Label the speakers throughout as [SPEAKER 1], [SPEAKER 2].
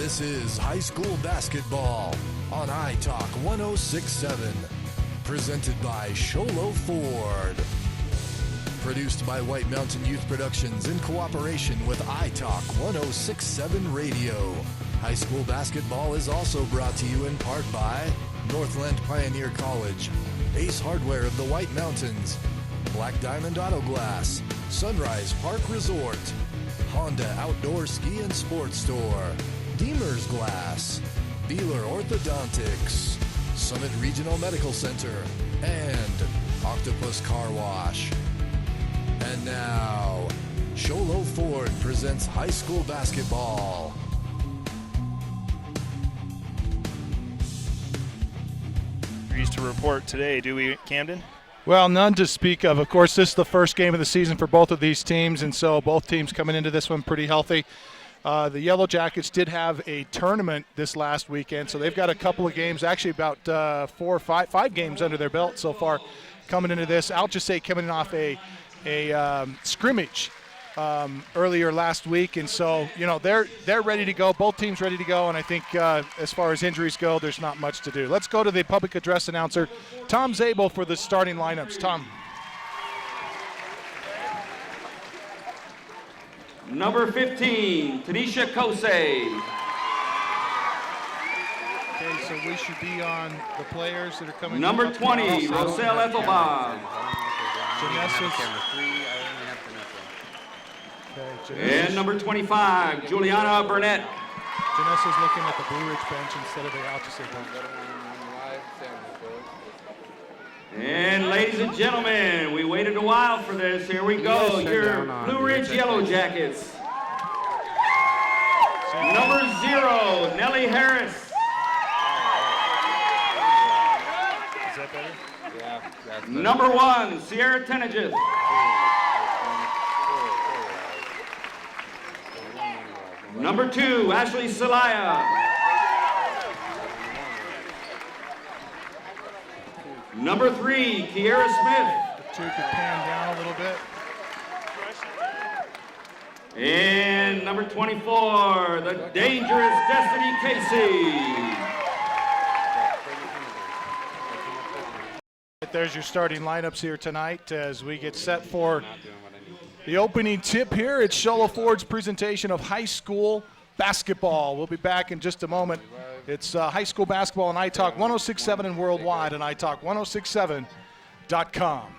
[SPEAKER 1] This is high school basketball on iTalk 106.7. Presented by Sholo Ford. Produced by White Mountain Youth Productions in cooperation with iTalk 106.7 Radio. High school basketball is also brought to you in part by Northland Pioneer College, Ace Hardware of the White Mountains, Black Diamond Auto Glass, Sunrise Park Resort, Honda Outdoor Ski and Sports Store, Deemer's Glass, Beeler Orthodontics, Summit Regional Medical Center, and Octopus Car Wash. And now, Sholo Ford presents high school basketball.
[SPEAKER 2] To report today, do we, Camden?
[SPEAKER 3] Well, none to speak of. Of course, this is the first game of the season for both of these teams, and so both teams coming into this one pretty healthy. The Yellowjackets did have a tournament this last weekend, so they've got a couple of games, actually about 4 or 5 games under their belt so far coming into this. Alchesay coming off a scrimmage earlier last week, and so they're ready to go. Both teams ready to go, and I think as far as injuries go, there's not much to do. Let's go to the public address announcer, Tom Zabel, for the starting lineups. Tom.
[SPEAKER 4] Number 15, Tanisha Kosei.
[SPEAKER 3] Okay, so we should be on the players that are coming.
[SPEAKER 4] Number 20, Roselle Ethelbaum. And number 25, Juliana Burnett.
[SPEAKER 3] Janessa's looking at the Blue Ridge bench instead of the Alchesay bench.
[SPEAKER 4] And ladies and gentlemen, we waited a while for this. Here we go, your Blue Ridge Yellowjackets. Number 0, Nellie Harris.
[SPEAKER 2] Is that better?
[SPEAKER 5] Yeah, that's better.
[SPEAKER 4] Number 1, Sierra Tenegith. Number 2, Ashley Celaya. Number 3, Kiera Smith.
[SPEAKER 3] The two could pan down a little bit.
[SPEAKER 4] And number 24, the dangerous Destiny Casey.
[SPEAKER 3] There's your starting lineups here tonight as we get set for the opening tip here. It's Sholo Ford's presentation of high school basketball. We'll be back in just a moment. It's high school basketball on iTalk 106.7 and worldwide on iTalk1067.com.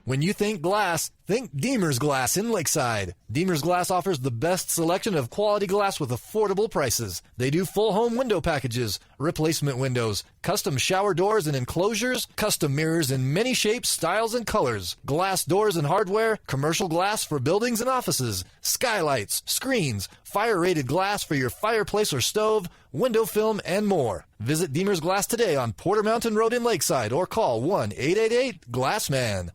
[SPEAKER 1] When you think glass, think Deemer's Glass in Lakeside. Deemer's Glass offers the best selection of quality glass with affordable prices. They do full home window packages, replacement windows, custom shower doors and enclosures, custom mirrors in many shapes, styles, and colors, glass doors and hardware, commercial glass for buildings and offices, skylights, screens, fire-rated glass for your fireplace or stove, window film, and more. Visit Deemer's Glass today on Porter Mountain Road in Lakeside or call 1-888-GLASSMAN.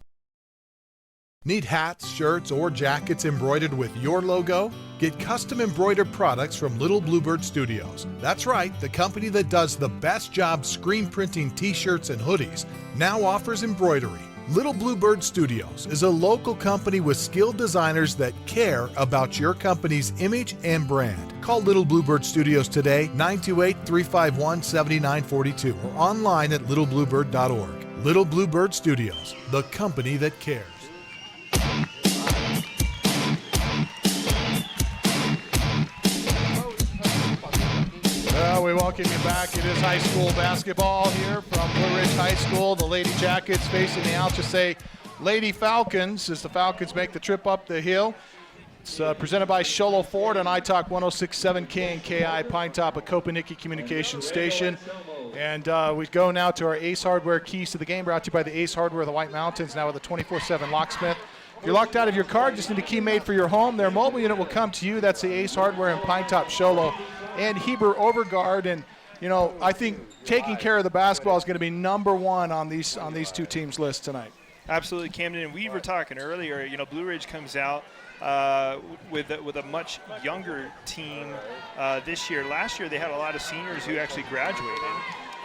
[SPEAKER 6] Need hats, shirts, or jackets embroidered with your logo? Get custom embroidered products from Little Bluebird Studios. That's right, the company that does the best job screen printing t-shirts and hoodies now offers embroidery. Little Bluebird Studios is a local company with skilled designers that care about your company's image and brand. Call Little Bluebird Studios today, 928-351-7942, or online at littlebluebird.org. Little Bluebird Studios, the company that cares.
[SPEAKER 3] Well, we welcome you back. It is high school basketball here from Blue Ridge High School. The Lady Jackets facing the Alchesay Lady Falcons as the Falcons make the trip up the hill. It's presented by Sholo Ford on iTalk 106.7 KNKI Pine Top at Kopanicki Communications Station. And we go now to our Ace Hardware keys to the game, brought to you by the Ace Hardware of the White Mountains, now with a 24/7 locksmith. If you're locked out of your car, just need a key made for your home. Their mobile unit will come to you. That's the Ace Hardware and Pine Top Sholo and Heber Overguard. And, I think taking care of the basketball is going to be number one on these two teams' list tonight.
[SPEAKER 2] Absolutely, Camden. And we were talking earlier, Blue Ridge comes out with a much younger team this year. Last year they had a lot of seniors who actually graduated.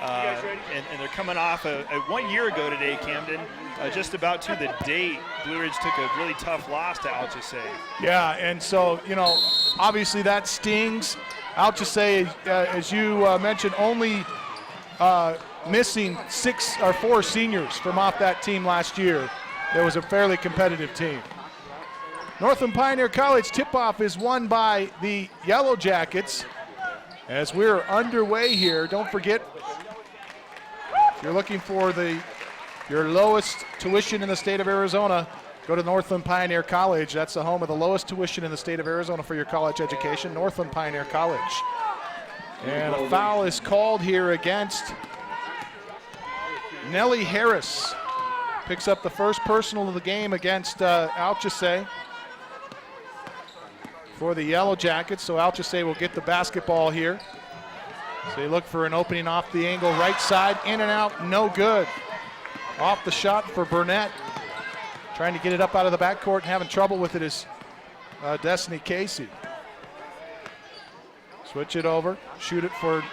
[SPEAKER 2] And they're coming off 1 year ago today, Camden, just about to the date, Blue Ridge took a really tough loss to Alchesay.
[SPEAKER 3] Yeah, and so, obviously that stings. Alchesay, as you mentioned, only missing 4 seniors from off that team last year. It was a fairly competitive team. Northland Pioneer College tip-off is won by the Yellowjackets. As we're underway here, don't forget, if you're looking for your lowest tuition in the state of Arizona, go to Northland Pioneer College. That's the home of the lowest tuition in the state of Arizona for your college education, Northland Pioneer College. And a foul is called here against Nellie Harris. Picks up the first personal of the game against Alchesay for the Yellowjackets. So Alchesay will get the basketball here. So they look for an opening off the angle, right side, in and out, no good. Off the shot for Burnett. Trying to get it up out of the backcourt and having trouble with it is Destiny Casey. Switch it over, shoot it for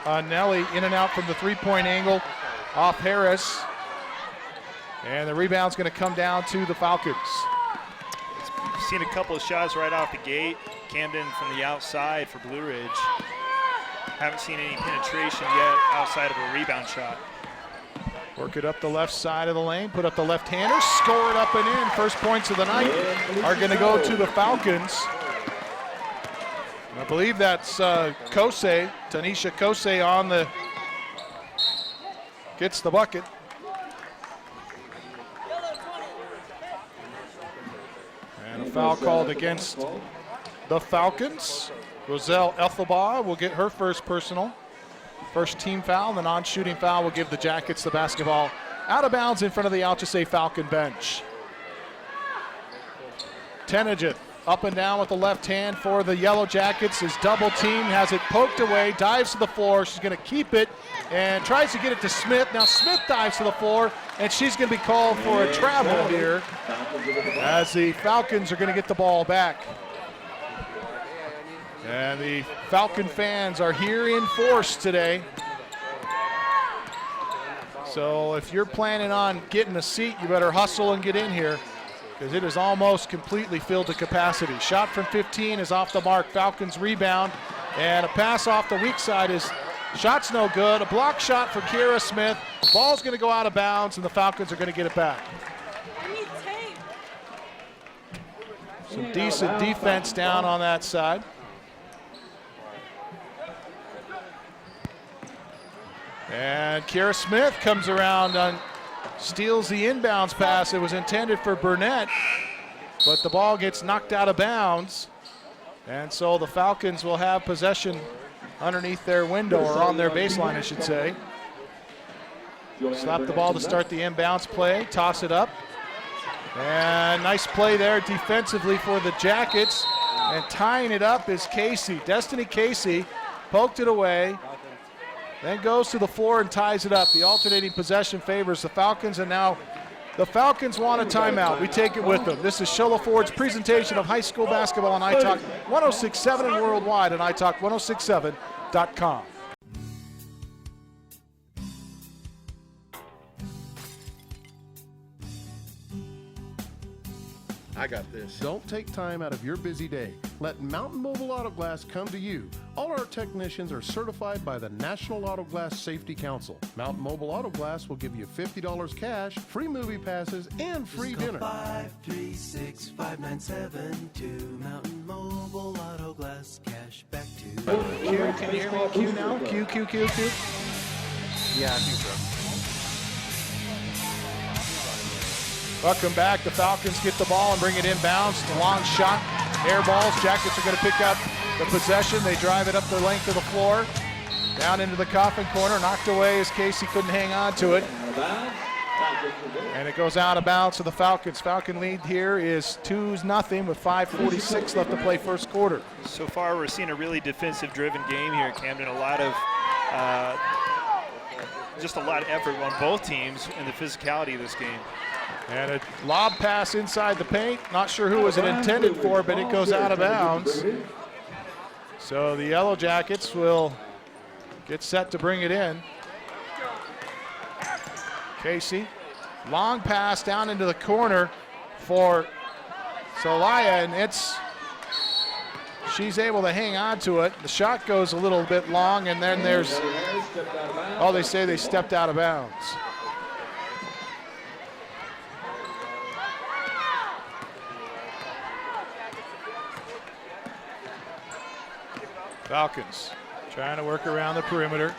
[SPEAKER 3] Nellie, in and out from the three-point angle, off Harris. And the rebound's gonna come down to the Falcons.
[SPEAKER 2] Seen a couple of shots right off the gate. Camden from the outside for Blue Ridge. Haven't seen any penetration yet outside of a rebound shot.
[SPEAKER 3] Work it up the left side of the lane, put up the left-hander, score it up and in. First points of the night are gonna go to the Falcons. I believe that's Alchesay, Tanisha Alchesay gets the bucket. And a foul called against the Falcons. Roselle Ethelbaugh will get her first personal. First team foul, the non-shooting foul will give the Jackets the basketball out of bounds in front of the Alchesay Falcon bench. Tenejith up and down with the left hand for the Yellowjackets. His double team has it poked away, dives to the floor. She's going to keep it and tries to get it to Smith. Now Smith dives to the floor, and she's going to be called for a travel here as the Falcons are going to get the ball back. And the Falcon fans are here in force today. So if you're planning on getting a seat, you better hustle and get in here, because it is almost completely filled to capacity. Shot from 15 is off the mark. Falcons rebound, and a pass off the weak side is, shot's no good. A block shot for Kira Smith. Ball's going to go out of bounds, and the Falcons are going to get it back. Some decent defense down on that side. And Kira Smith comes around and steals the inbounds pass. It was intended for Burnett, but the ball gets knocked out of bounds. And so the Falcons will have possession underneath their window, or on their baseline, I should say. Slap the ball to start the inbounds play, toss it up. And nice play there defensively for the Jackets. And tying it up is Casey. Destiny Casey poked it away, then goes to the floor and ties it up. The alternating possession favors the Falcons, and now the Falcons want a timeout. We take it with them. This is Shola Ford's presentation of high school basketball on iTalk 106.7 and worldwide on iTalk1067.com.
[SPEAKER 5] I got this. Don't take time out of your busy day. Let Mountain Mobile Auto Glass come to you. All our technicians are certified by the National Auto Glass Safety Council. Mountain Mobile Auto Glass will give you $50 cash, free movie passes, and free dinner.
[SPEAKER 7] 536-5972. Mountain Mobile Auto Glass cash back to you.
[SPEAKER 3] Q, can you hear me? Q now? Q.
[SPEAKER 5] Yeah, I think so.
[SPEAKER 3] Welcome back. The Falcons get the ball and bring it inbounds. Long shot, air balls. Jackets are going to pick up the possession. They drive it up the length of the floor, down into the coffin corner, knocked away as Casey couldn't hang on to it. And it goes out of bounds to the Falcons. Falcon lead here is 2-0 with 5:46 left to play first quarter.
[SPEAKER 2] So far, we're seeing a really defensive-driven game here at Camden. Just a lot of effort on both teams in the physicality of this game.
[SPEAKER 3] And a lob pass inside the paint. Not sure who was it intended for, but it goes out of bounds. So the Yellowjackets will get set to bring it in. Casey, long pass down into the corner for Solaya, and it's She's able to hang on to it. The shot goes a little bit long, and then there's, oh, they say they stepped out of bounds. Falcons trying to work around the perimeter.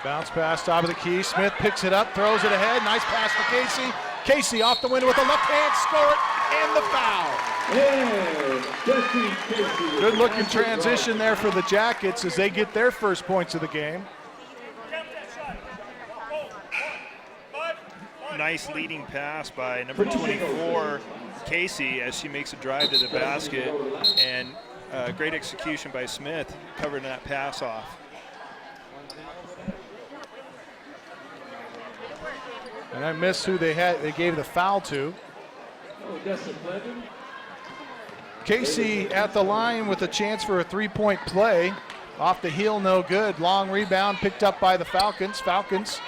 [SPEAKER 3] Bounce pass, top of the key. Smith picks it up, throws it ahead. Nice pass for Casey. Casey off the window with a left hand, score it, and the foul. Good looking transition there for the Jackets as they get their first points of the game.
[SPEAKER 2] Nice leading pass by number 24, Casey, as she makes a drive to the basket, and great execution by Smith covering that pass off.
[SPEAKER 3] And I missed who they gave the foul to. Casey at the line with a chance for a three-point play. Off the heel, no good. Long rebound picked up by the Falcons. Falcons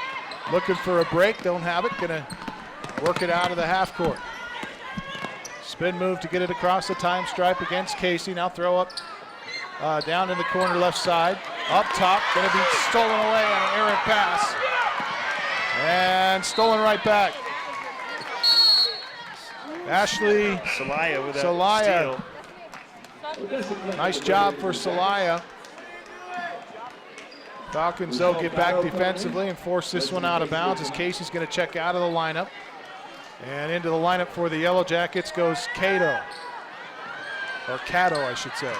[SPEAKER 3] looking for a break, don't have it. Gonna work it out of the half court. Spin move to get it across the time stripe against Casey. Now throw up down in the corner left side. Up top, gonna be stolen away on an errant pass. And stolen right back. Ashley
[SPEAKER 2] Celaya with that steal.
[SPEAKER 3] Nice job for Celaya. Falcons, though, get back defensively and force this one out of bounds as Casey's going to check out of the lineup. And into the lineup for the Yellowjackets goes Cato. Or Cato, I should say.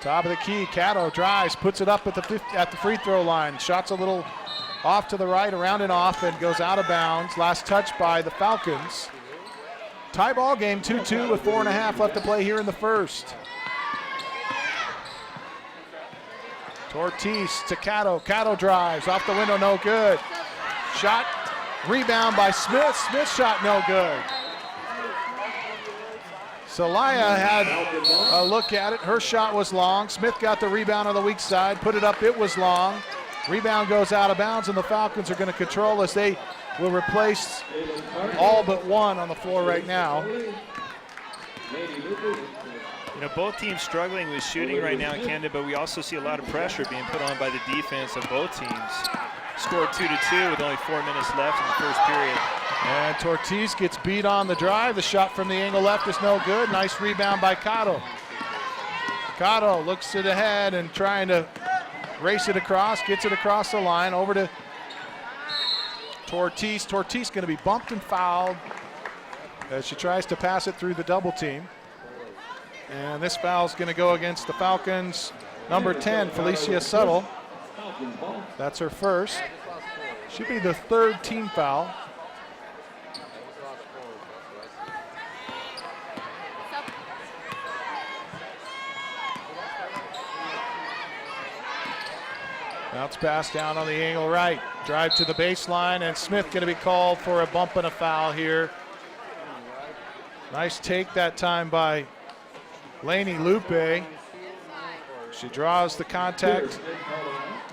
[SPEAKER 3] Top of the key, Cato drives, puts it up at the free throw line. Shot's a little off to the right, around and off, and goes out of bounds. Last touch by the Falcons. Tie ball game, 2-2 with 4.5 left to play here in the first. Tortis to Cato. Cato drives, off the window, no good. Shot, rebound by Smith. Smith shot, no good. Celaya had a look at it. Her shot was long. Smith got the rebound on the weak side, put it up, it was long. Rebound goes out of bounds, and the Falcons are going to control as they will replace all but one on the floor right now.
[SPEAKER 2] You know, both teams struggling with shooting right now in Canada, but we also see a lot of pressure being put on by the defense of both teams. Scored 2-2 with only 4 minutes left in the first period.
[SPEAKER 3] And Tortis gets beat on the drive. The shot from the angle left is no good. Nice rebound by Cato. Cato looks it ahead and trying to race it across, gets it across the line, over to Tortis. Tortis going to be bumped and fouled as she tries to pass it through the double team. And this foul is going to go against the Falcons. Number 10, Felicia Suttle. That's her first. Should be the third team foul. Bounce pass down on the angle right. Drive to the baseline, and Smith going to be called for a bump and a foul here. Nice take that time by Lainey Lupe. She draws the contact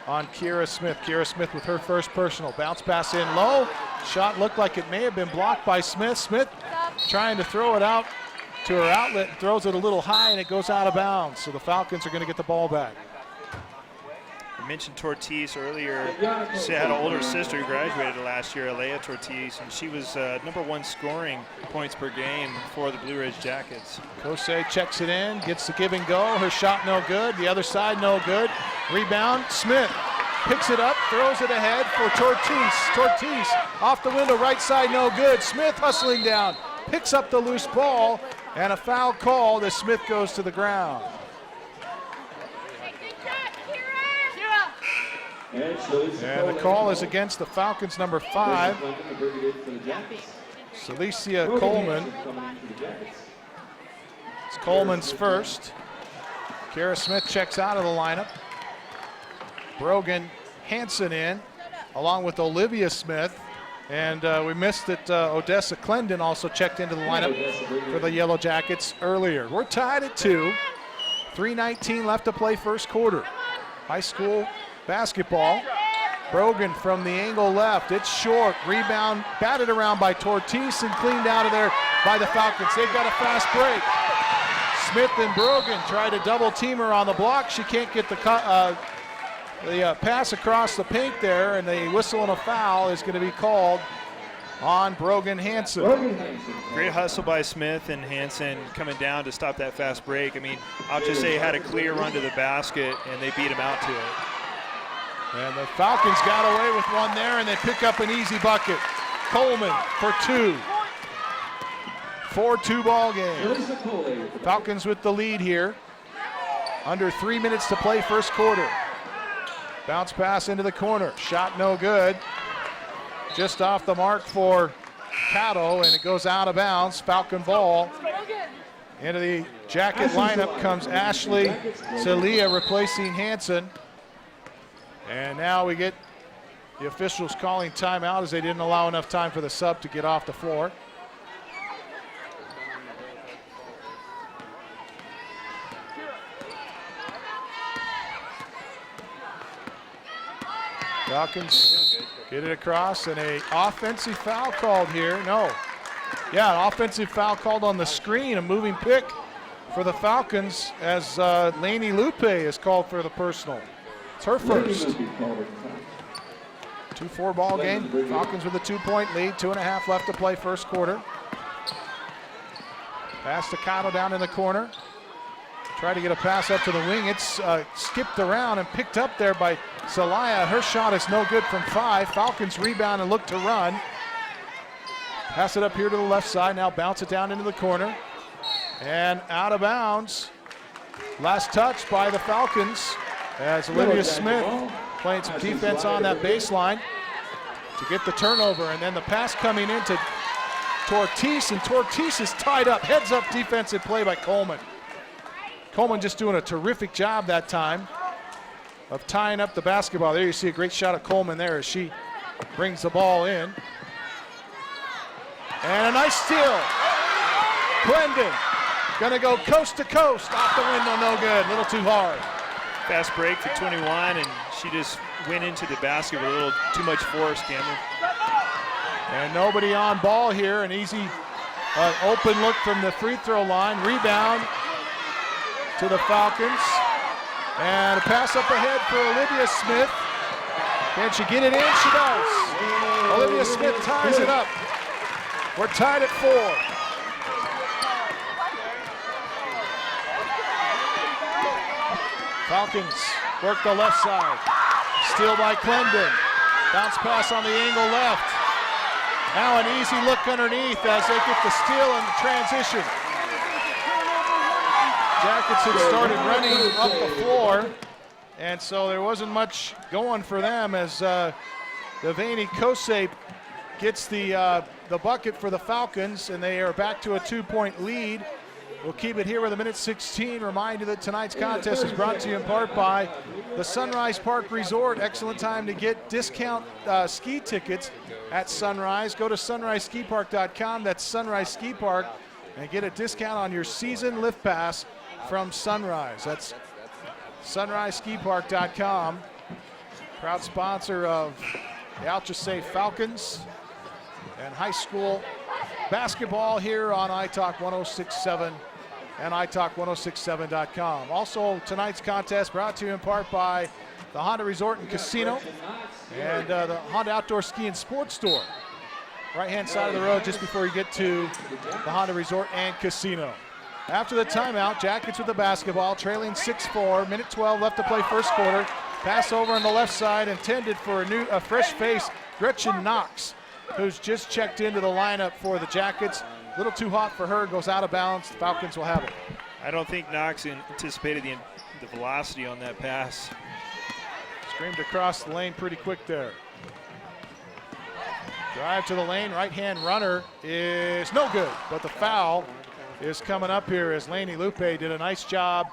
[SPEAKER 3] on Kira Smith. Kira Smith with her first personal. Bounce pass in low. Shot looked like it may have been blocked by Smith. Smith trying to throw it out to her outlet, throws it a little high, and it goes out of bounds. So the Falcons are going to get the ball back.
[SPEAKER 2] I mentioned Tortis earlier. She had an older sister who graduated last year, Alea Tortis, and she was #1 scoring points per game for the Blue Ridge Jackets.
[SPEAKER 3] Alchesay checks it in, gets the give and go. Her shot no good. The other side no good. Rebound. Smith picks it up, throws it ahead for Tortis. Tortis off the window, right side no good. Smith hustling down, picks up the loose ball, and a foul called as Smith goes to the ground. And the call is against the Falcons, number 5, Celicia Coleman. It's Coleman's first. Kara Smith checks out of the lineup. Brogan Hansen in, along with Olivia Smith. And we missed that Odessa Clendon also checked into the lineup for the Yellowjackets earlier. We're tied at 2. 3:19 left to play first quarter. High school basketball Brogan from the angle left. It's short. Rebound batted around by Tortis and cleaned out of there by the Falcons. They've got a fast break. Smith and Brogan try to double team her on the block. She can't get the pass across the paint there, and the whistle and a foul is going to be called on Brogan Hansen.
[SPEAKER 2] Great hustle by Smith and Hansen coming down to stop that fast break. I mean, Alchesay had a clear run to the basket, and they beat him out to it.
[SPEAKER 3] And the Falcons got away with one there, and they pick up an easy bucket. Coleman for 2. 4-2 ball game. Falcons with the lead here. Under 3 minutes to play first quarter. Bounce pass into the corner. Shot no good. Just off the mark for Cato, and it goes out of bounds. Falcon ball. Into the Jacket lineup comes Ashley Celia replacing Hansen. And now we get the officials calling timeout as they didn't allow enough time for the sub to get off the floor. Falcons get it across, and an offensive foul called here. No. Yeah, an offensive foul called on the screen, a moving pick for the Falcons as Lainey Lupe is called for the personal. It's her first. 2-4 ball game. Falcons with a 2-point lead. 2.5 left to play first quarter. Pass to Cato down in the corner. Try to get a pass up to the wing. It's skipped around and picked up there by Celaya. Her shot is no good from 5. Falcons rebound and look to run. Pass it up here to the left side. Now bounce it down into the corner. And out of bounds. Last touch by the Falcons as Olivia Smith playing some defense on that baseline to get the turnover. And then the pass coming into Tortis, and Tortis is tied up. Heads up defensive play by Coleman. Coleman just doing a terrific job that time of tying up the basketball. There you see a great shot of Coleman there as she brings the ball in. And a nice steal. Glendon gonna go coast to coast. Off the window, no good, a little too hard.
[SPEAKER 2] Fast break for 21, and she just went into the basket with a little too much force, Cameron.
[SPEAKER 3] And nobody on ball here. An easy open look from the free throw line. Rebound to the Falcons. And a pass up ahead for Olivia Smith. Can she get it in? She does. Olivia Smith ties it up. We're tied at 4. Falcons work the left side. Steal by Clendon. Bounce pass on the angle left. Now an easy look underneath as they get the steal and the transition. Jackets had started running up the floor, and so there wasn't much going for them as Devani Kose gets the bucket for the Falcons, and they are back to a 2-point lead. We'll keep it here with a minute 16. Remind you that tonight's contest is brought to you in part by the Sunrise Park Resort. Excellent time to get discount ski tickets at Sunrise. Go to sunriseskipark.com. That's Sunrise Ski Park, and get a discount on your season lift pass from Sunrise. That's sunriseskipark.com. Proud sponsor of the Alchesay Falcons and high school basketball here on iTalk 106.7 and iTalk1067.com. Also, tonight's contest brought to you in part by the Honda Resort and Casino and the Honda Outdoor Ski and Sports Store. Right-hand side of the road just before you get to the Honda Resort and Casino. After the timeout, Jackets with the basketball, trailing 6-4. Minute 12 left to play first quarter. Pass over on the left side, intended for a fresh face, Gretchen Knox, who's just checked into the lineup for the Jackets. A little too hot for her, goes out of bounds. The Falcons will have it.
[SPEAKER 2] I don't think Knox anticipated the velocity on that pass.
[SPEAKER 3] Screamed across the lane pretty quick there. Drive to the lane, right-hand runner is no good, but the foul is coming up here as Lainey Lupe did a nice job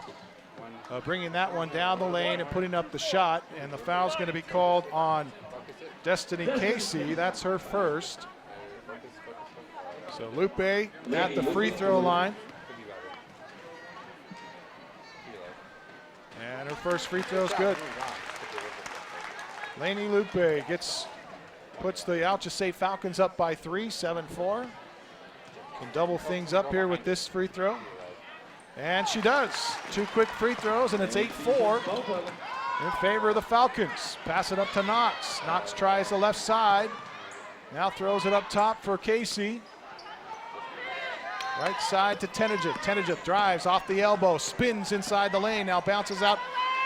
[SPEAKER 3] of bringing that one down the lane and putting up the shot, and the foul's going to be called on Destiny Casey. That's her first. So Lupe at the free throw line. And her first free throw is good. Lainey Lupe puts the Alchesay Falcons up by 3, 7-4. Can double things up here with this free throw. And she does. 2 quick free throws, and it's 8-4 in favor of the Falcons. Pass it up to Knox. Knox tries the left side. Now throws it up top for Casey. Right side to Tenejith. Tenejith drives off the elbow, spins inside the lane, now bounces out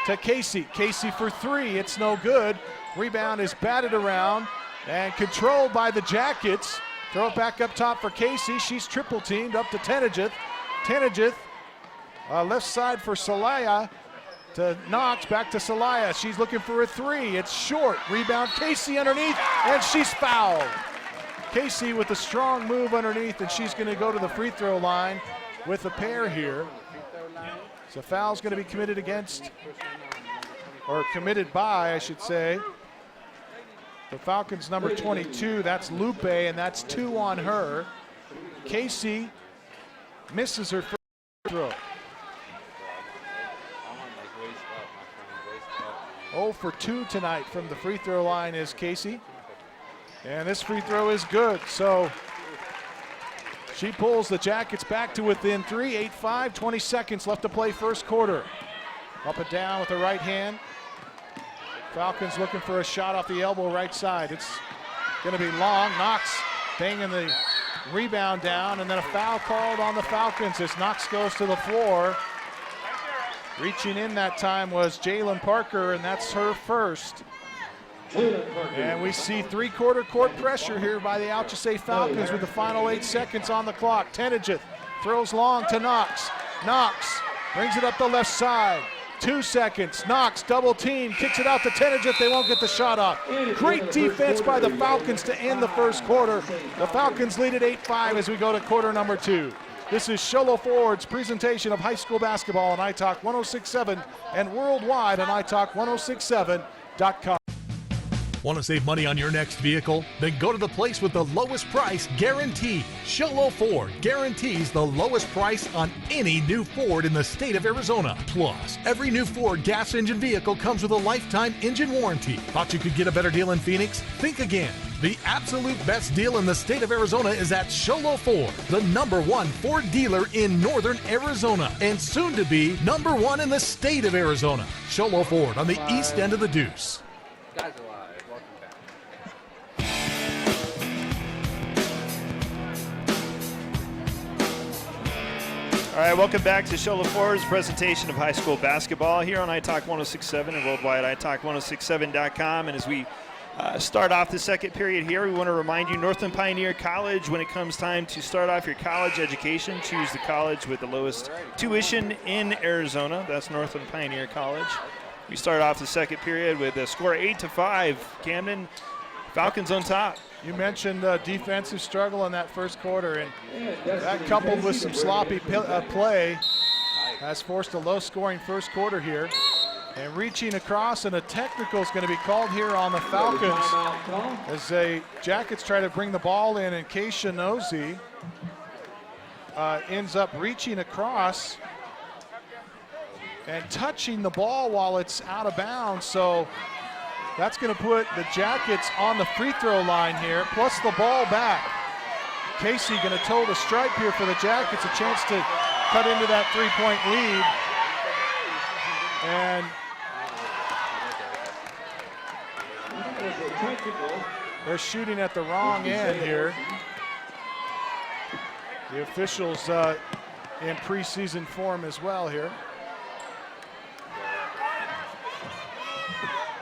[SPEAKER 3] to Casey. Casey for 3, it's no good. Rebound is batted around and controlled by the Jackets. Throw it back up top for Casey. She's triple teamed up to Tenejith. Tenejith, left side for Celaya to Knox, back to Celaya. She's looking for a 3, it's short. Rebound, Casey underneath, and she's fouled. Casey with a strong move underneath, and she's going to go to the free throw line with a pair here. So foul's going to be committed against, or committed by, I should say, the Falcons number 22. That's Lupe, and that's 2 on her. Casey misses her free throw. 0 for 2 tonight from the free throw line is Casey. And this free throw is good, so she pulls the Jackets back to within 3, 8-5, 20 seconds left to play first quarter. Up and down with the right hand. Falcons looking for a shot off the elbow right side. It's gonna be long. Knox banging the rebound down, and then a foul called on the Falcons as Knox goes to the floor. Reaching in that time was Jalen Parker, and that's her first. And we see 3-quarter court pressure here by the Alchesay Falcons with the final 8 seconds on the clock. Tenejith throws long to Knox. Knox brings it up the left side. 2 seconds. Knox double team, kicks it out to Tenejith. They won't get the shot off. Great defense by the Falcons to end the first quarter. The Falcons lead at 8-5 as we go to quarter number 2. This is Sholo Ford's presentation of high school basketball on iTalk 106.7 and worldwide on iTalk1067.com.
[SPEAKER 6] Want to save money on your next vehicle? Then go to the place with the lowest price guaranteed. Sholo Ford guarantees the lowest price on any new Ford in the state of Arizona. Plus, every new Ford gas engine vehicle comes with a lifetime engine warranty. Thought you could get a better deal in Phoenix? Think again. The absolute best deal in the state of Arizona is at Sholo Ford, the #1 Ford dealer in northern Arizona, and soon to be #1 in the state of Arizona. Sholo Ford on the east end of the Deuce.
[SPEAKER 8] Guys alive, welcome back.
[SPEAKER 2] All right, welcome back to Sholo Ford's presentation of high school basketball here on iTalk 106.7 and worldwide iTalk1067.com. And as we start off the second period here, we want to remind you, Northland Pioneer College, when it comes time to start off your college education, choose the college with the lowest tuition in Arizona. That's Northland Pioneer College. We start off the second period with a score 8-5. Camden, Falcons on top.
[SPEAKER 3] You mentioned defensive struggle in that first quarter, and that coupled with some sloppy play has forced a low-scoring first quarter here. And reaching across, and a technical is going to be called here on the Falcons as the Jackets try to bring the ball in, and Keisha Nosey ends up reaching across and touching the ball while it's out of bounds. So that's going to put the Jackets on the free throw line here, plus the ball back. Casey going to toe the stripe here for the Jackets, a chance to cut into that 3-point lead. And they're shooting at the wrong end here. The officials in preseason form as well here.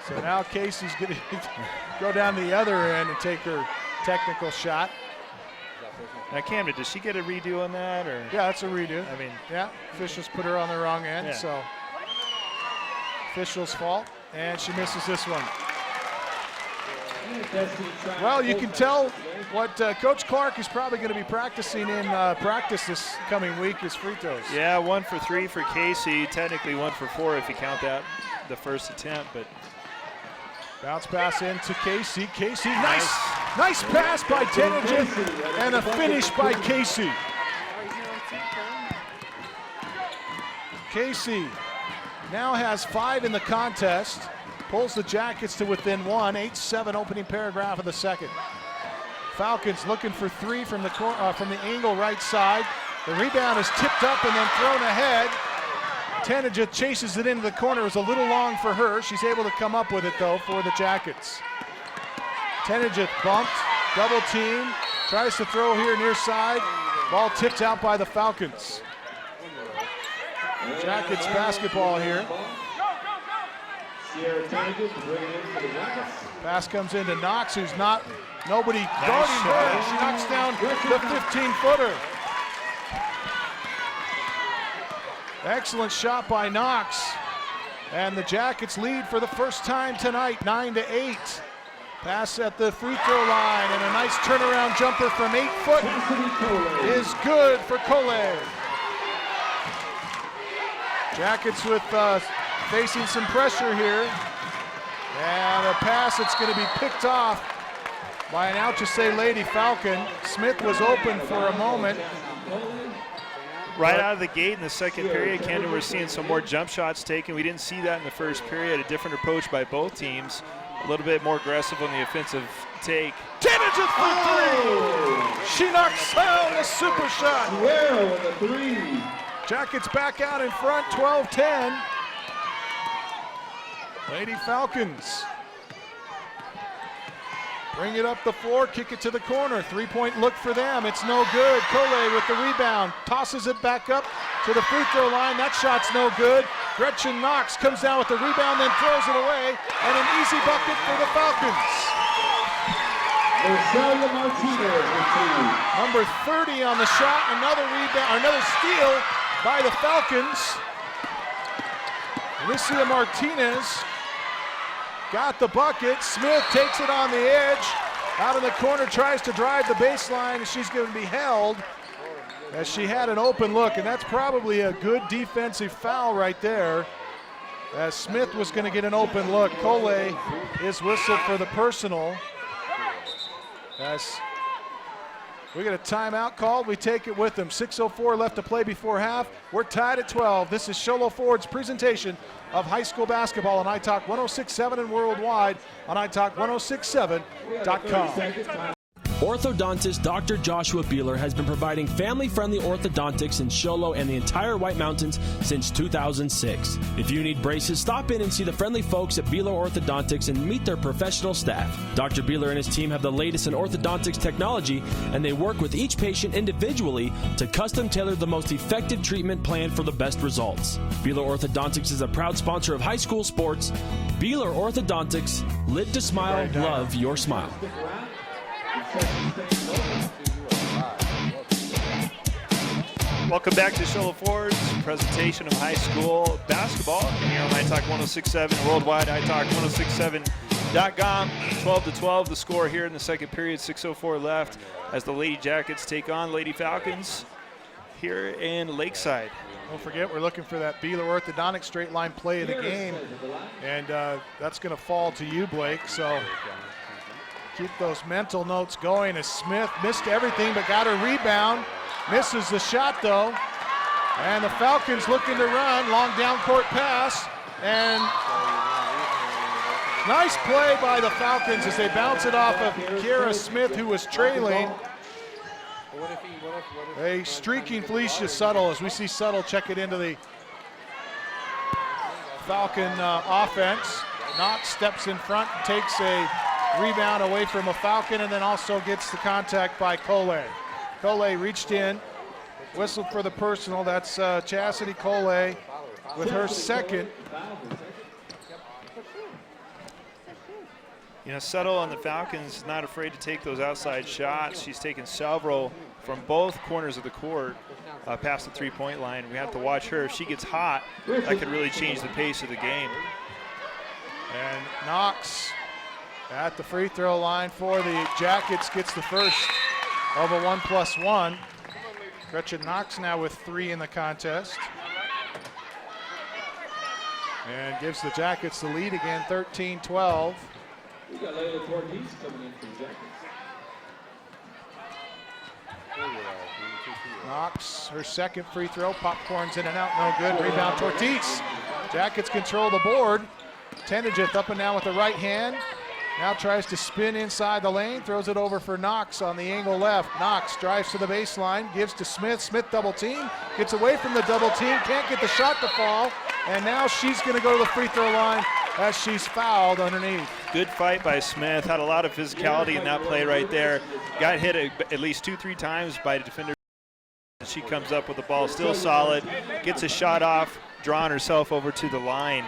[SPEAKER 3] So now Casey's going to go down the other end and take her technical shot.
[SPEAKER 2] Now, Camden, does she get a redo on that? Or?
[SPEAKER 3] Yeah, that's a redo.
[SPEAKER 2] I mean,
[SPEAKER 3] yeah, officials put her on the wrong end,
[SPEAKER 2] yeah.
[SPEAKER 3] So officials' fault, and she misses this one. Well, you can tell what Coach Clark is probably going to be practicing in practice this coming week is free throws.
[SPEAKER 2] Yeah, 1 for 3 for Casey. Technically 1 for 4 if you count that the first attempt, but
[SPEAKER 3] bounce pass into Casey. Casey, nice pass by Tenejith, and a finish by Casey. Casey now has 5 in the contest. Pulls the Jackets to within one. 8-7 opening paragraph of the second. Falcons looking for three from the angle right side. The rebound is tipped up and then thrown ahead. Tenija chases it into the corner. It was a little long for her. She's able to come up with it though for the Jackets. Tenija bumped, double team, tries to throw here near side. Ball tipped out by the Falcons. Jackets basketball here. Pass comes into Knox, who's nobody guarding her. She knocks down the 15-footer. Excellent shot by Knox. And the Jackets lead for the first time tonight, 9-8. Pass at the free throw line, and a nice turnaround jumper from 8 foot is good for Cole. Jackets with facing some pressure here. And a pass that's going to be picked off by an Alchesay Lady Falcon. Smith was open for a moment.
[SPEAKER 2] Right out of the gate in the second period, Camden, we're seeing some more jump shots taken. We didn't see that in the first period. A different approach by both teams. A little bit more aggressive on the offensive take.
[SPEAKER 3] Tenija for three! She knocks down a super shot.
[SPEAKER 4] Well with a three.
[SPEAKER 3] Jackets back out in front, 12-10. Lady Falcons bring it up the floor, kick it to the corner. Three-point look for them. It's no good. Cole with the rebound, tosses it back up to the free throw line. That shot's no good. Gretchen Knox comes down with the rebound, then throws it away, and an easy bucket for the Falcons. Number 30 on the shot, another rebound, another steal by the Falcons. Alicia Martinez got the bucket. Smith takes it on the edge. Out in the corner, tries to drive the baseline, and she's going to be held as she had an open look, and that's probably a good defensive foul right there, as Smith was going to get an open look. Cole is whistled for the personal. As we get a timeout called, we take it with them. 6:04 left to play before half. We're tied at 12. This is Sholo Ford's presentation of high school basketball on iTalk 106.7 and worldwide on iTalk1067.com.
[SPEAKER 9] Orthodontist Dr. Joshua Beeler has been providing family-friendly orthodontics in Sholo and the entire White Mountains since 2006. If you need braces, stop in and see the friendly folks at Beeler Orthodontics and meet their professional staff. Dr. Beeler and his team have the latest in orthodontics technology, and they work with each patient individually to custom tailor the most effective treatment plan for the best results. Beeler Orthodontics is a proud sponsor of high school sports. Beeler Orthodontics, live to smile, love your smile.
[SPEAKER 2] Welcome back to Sholo Ford's presentation of high school basketball. Here on iTalk 106.7 worldwide, iTalk1067.com. 12-12 the score here in the second period. 6:04 left as the Lady Jackets take on Lady Falcons here in Lakeside.
[SPEAKER 3] Don't forget, we're looking for that Beeler Orthodontic straight line play of the game, and that's going to fall to you, Blake. So keep those mental notes going as Smith missed everything but got a rebound. Misses the shot though. And the Falcons looking to run. Long down court pass. And nice play by the Falcons as they bounce it off of Kiera Smith, who was trailing. A streaking Felicia Suttle as we see Suttle check it into the Falcon offense. Knox steps in front and takes a rebound away from a Falcon, and then also gets the contact by Cole. Cole reached in, whistled for the personal. That's Chastity Cole with her second.
[SPEAKER 2] You know, Settle on the Falcons is not afraid to take those outside shots. She's taken several from both corners of the court past the three-point line. We have to watch her. If she gets hot, that could really change the pace of the game.
[SPEAKER 3] And Knox at the free throw line for the Jackets gets the first of a 1+1. Gretchen Knox now with 3 in the contest. And gives the Jackets the lead again, 13-12.
[SPEAKER 4] We got Layla Ortiz coming in for the Jackets.
[SPEAKER 3] Knox, her second free throw, popcorns in and out, no good. Rebound Ortiz. Jackets control the board. Tenejith up and down with the right hand. Now tries to spin inside the lane, throws it over for Knox on the angle left. Knox drives to the baseline, gives to Smith. Smith double team, gets away from the double team, can't get the shot to fall, and now she's going to go to the free throw line as she's fouled underneath.
[SPEAKER 2] Good fight by Smith, had a lot of physicality in that play right there. Got hit at least 2-3 times by the defender. She comes up with the ball still solid, gets a shot off, drawing herself over to the line.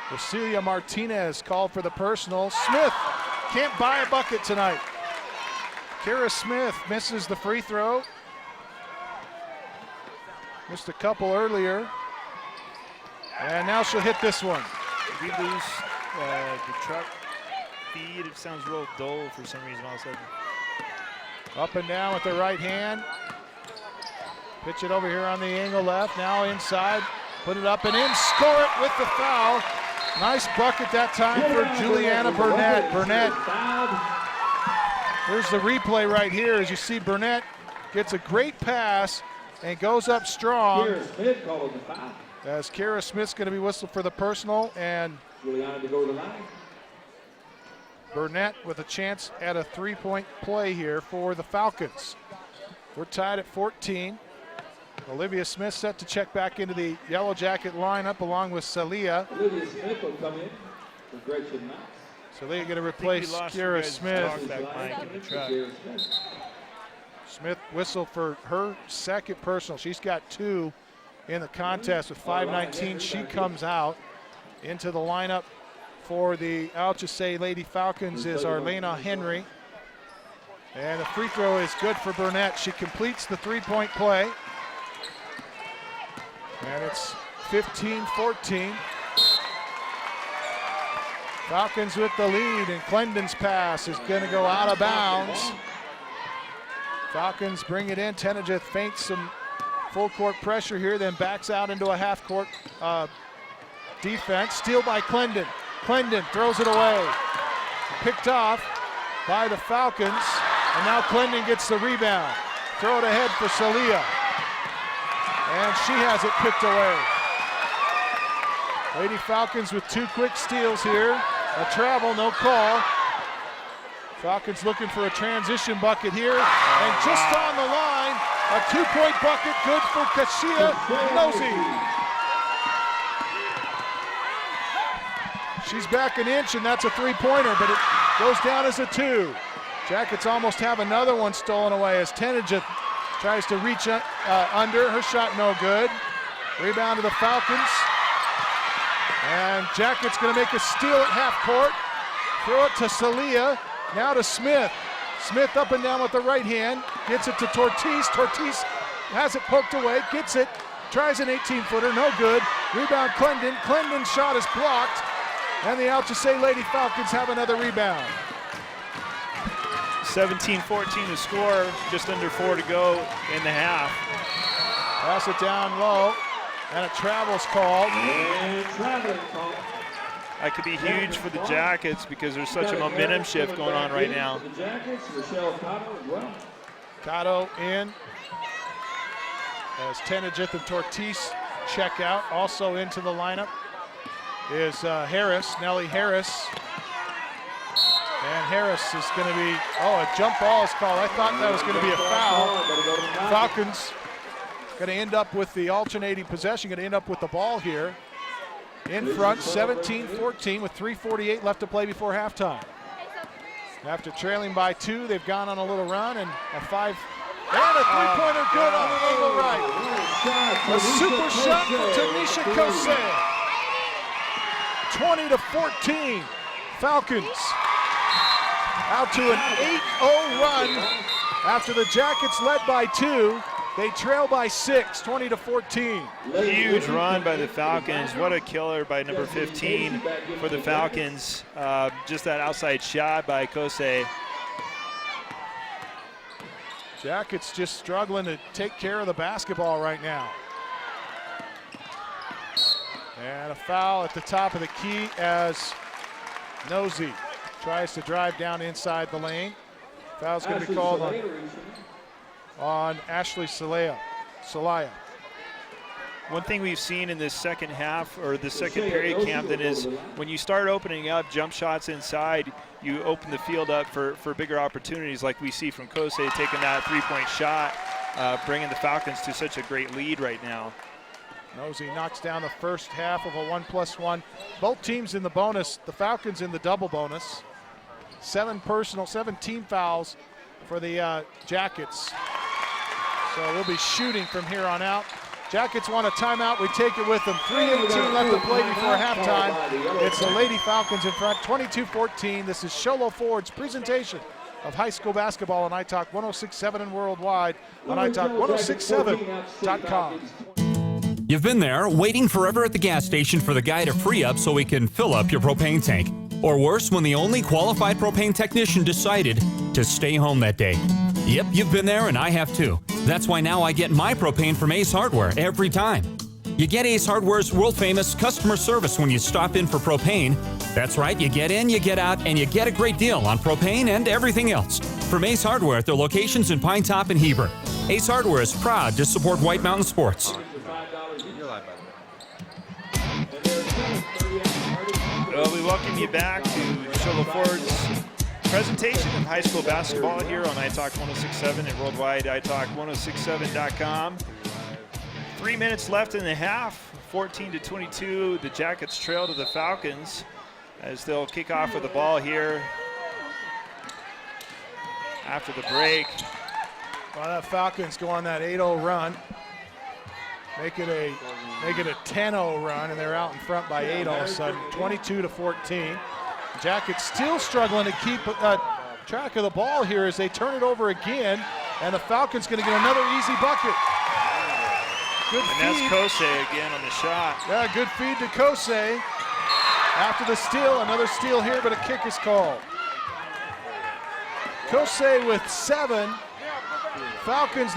[SPEAKER 3] Cecilia Martinez called for the personal. Smith can't buy a bucket tonight. Kara Smith misses the free throw. Missed a couple earlier. And now she'll hit this one.
[SPEAKER 2] If we lose the truck feed, it sounds real dull for some reason all of a sudden.
[SPEAKER 3] Up and down with the right hand. Pitch it over here on the angle left. Now inside. Put it up and in. Score it with the foul. Nice bucket that time for Juliana Burnett. Burnett. Here's the replay right here as you see Burnett gets a great pass and goes up strong. As Kara Smith's going to be whistled for the personal, and
[SPEAKER 4] Juliana to go to the line.
[SPEAKER 3] Burnett with a chance at a three-point play here for the Falcons. We're tied at 14. Olivia Smith set to check back into the Yellow Jacket lineup along with Celia.
[SPEAKER 4] Olivia Smith will come in for Gretchen Knox.
[SPEAKER 3] Celia going to replace Kara Smith.
[SPEAKER 2] Smith.
[SPEAKER 3] Smith whistled for her second personal. She's got 2 in the contest with 5:19. She comes out into the lineup for the Alchesay Lady Falcons is Arlena Henry. And the free throw is good for Burnett. She completes the three-point play. And it's 15-14. Falcons with the lead, and Clendon's pass is going to go out of bounds. Falcons bring it in. Tenejith feints some full court pressure here, then backs out into a half court defense. Steal by Clendon. Clendon throws it away. Picked off by the Falcons, and now Clendon gets the rebound. Throw it ahead for Celia. And she has it picked away. Lady Falcons with 2 quick steals here. A travel, no call. Falcons looking for a transition bucket here. And just on the line, a 2-point bucket, good for Kashia Nosey. She's back an inch, and that's a 3-pointer, but it goes down as a 2. Jackets almost have another one stolen away as Tenejith tries to reach under. Her shot no good. Rebound to the Falcons. And Jackets going to make a steal at half court. Throw it to Celia. Now to Smith. Smith up and down with the right hand. Gets it to Tortis. Tortis has it poked away. Gets it. Tries an 18-footer. No good. Rebound Clendon. Clendon's shot is blocked. And the Alchesay Lady Falcons have another rebound.
[SPEAKER 2] 17-14 to score, just under 4 to go in the half.
[SPEAKER 3] Pass it down low, and a travel's called.
[SPEAKER 2] That could be huge for the Jackets because there's such a momentum shift going on right now.
[SPEAKER 4] The Jackets, Rochelle Cotto as well.
[SPEAKER 3] Cotto in as Tenejith and Tortis check out. Also into the lineup is Harris, Nellie Harris. And Harris is going to be, a jump ball is called. I thought that was going to be a foul. Falcons going to end up with the alternating possession, going to end up with the ball here. In front, 17-14 with 3:48 left to play before halftime. After trailing by 2, they've gone on a little run, and a 5, and a 3-pointer good on the angle right. A super shot for Tanisha Kosei. 20-14, Falcons out to an 8-0 run after the Jackets led by 2. They trail by 6, 20-14.
[SPEAKER 2] Huge run by the Falcons. What a killer by number 15 for the Falcons. Just that outside shot by Kosei.
[SPEAKER 3] Jackets just struggling to take care of the basketball right now. And a foul at the top of the key as Nosey tries to drive down inside the lane. Foul's going to be called on Ashley Celaya.
[SPEAKER 2] One thing we've seen in this second half or the second period, Camden, is when you start opening up jump shots inside, you open the field up for bigger opportunities, like we see from Alchesay taking that three-point shot, bringing the Falcons to such a great lead right now.
[SPEAKER 3] Nosey knocks down the first half of a 1+1. Both teams in the bonus, the Falcons in the double bonus. 7 team fouls for the Jackets. So we'll be shooting from here on out. Jackets want a timeout. We take it with them. 3:18 left to play before halftime. It's the Lady Falcons in front, 22-14. This is Sholo Ford's presentation of high school basketball on iTalk 106.7 and worldwide on iTalk1067.com.
[SPEAKER 10] You've been there, waiting forever at the gas station for the guy to free up so he can fill up your propane tank. Or worse, when the only qualified propane technician decided to stay home that day. Yep, you've been there, and I have too. That's why now I get my propane from Ace Hardware every time. You get Ace Hardware's world-famous customer service when you stop in for propane. That's right, you get in, you get out, and you get a great deal on propane and everything else. From Ace Hardware at their locations in Pine Top and Heber. Ace Hardware is proud to support White Mountain sports.
[SPEAKER 2] Well, we welcome you back to Sholo Ford's presentation of high school basketball here on iTalk 106.7 and worldwide iTalk1067.com. 3 minutes left in the half, 14-22. The Jackets trail to the Falcons as they'll kick off with the ball here after the break.
[SPEAKER 3] Well, that Falcons go on that 8-0 run. Make it a 10-0 run, and they're out in front by 8 all of a sudden, 22-14. Jackets still struggling to keep track of the ball here as they turn it over again, and the Falcons going to get another easy bucket. Good feed.
[SPEAKER 2] And that's Alchesay again on the shot.
[SPEAKER 3] Yeah, good feed to Alchesay. After the steal, another steal here, but a kick is called. Alchesay with 7.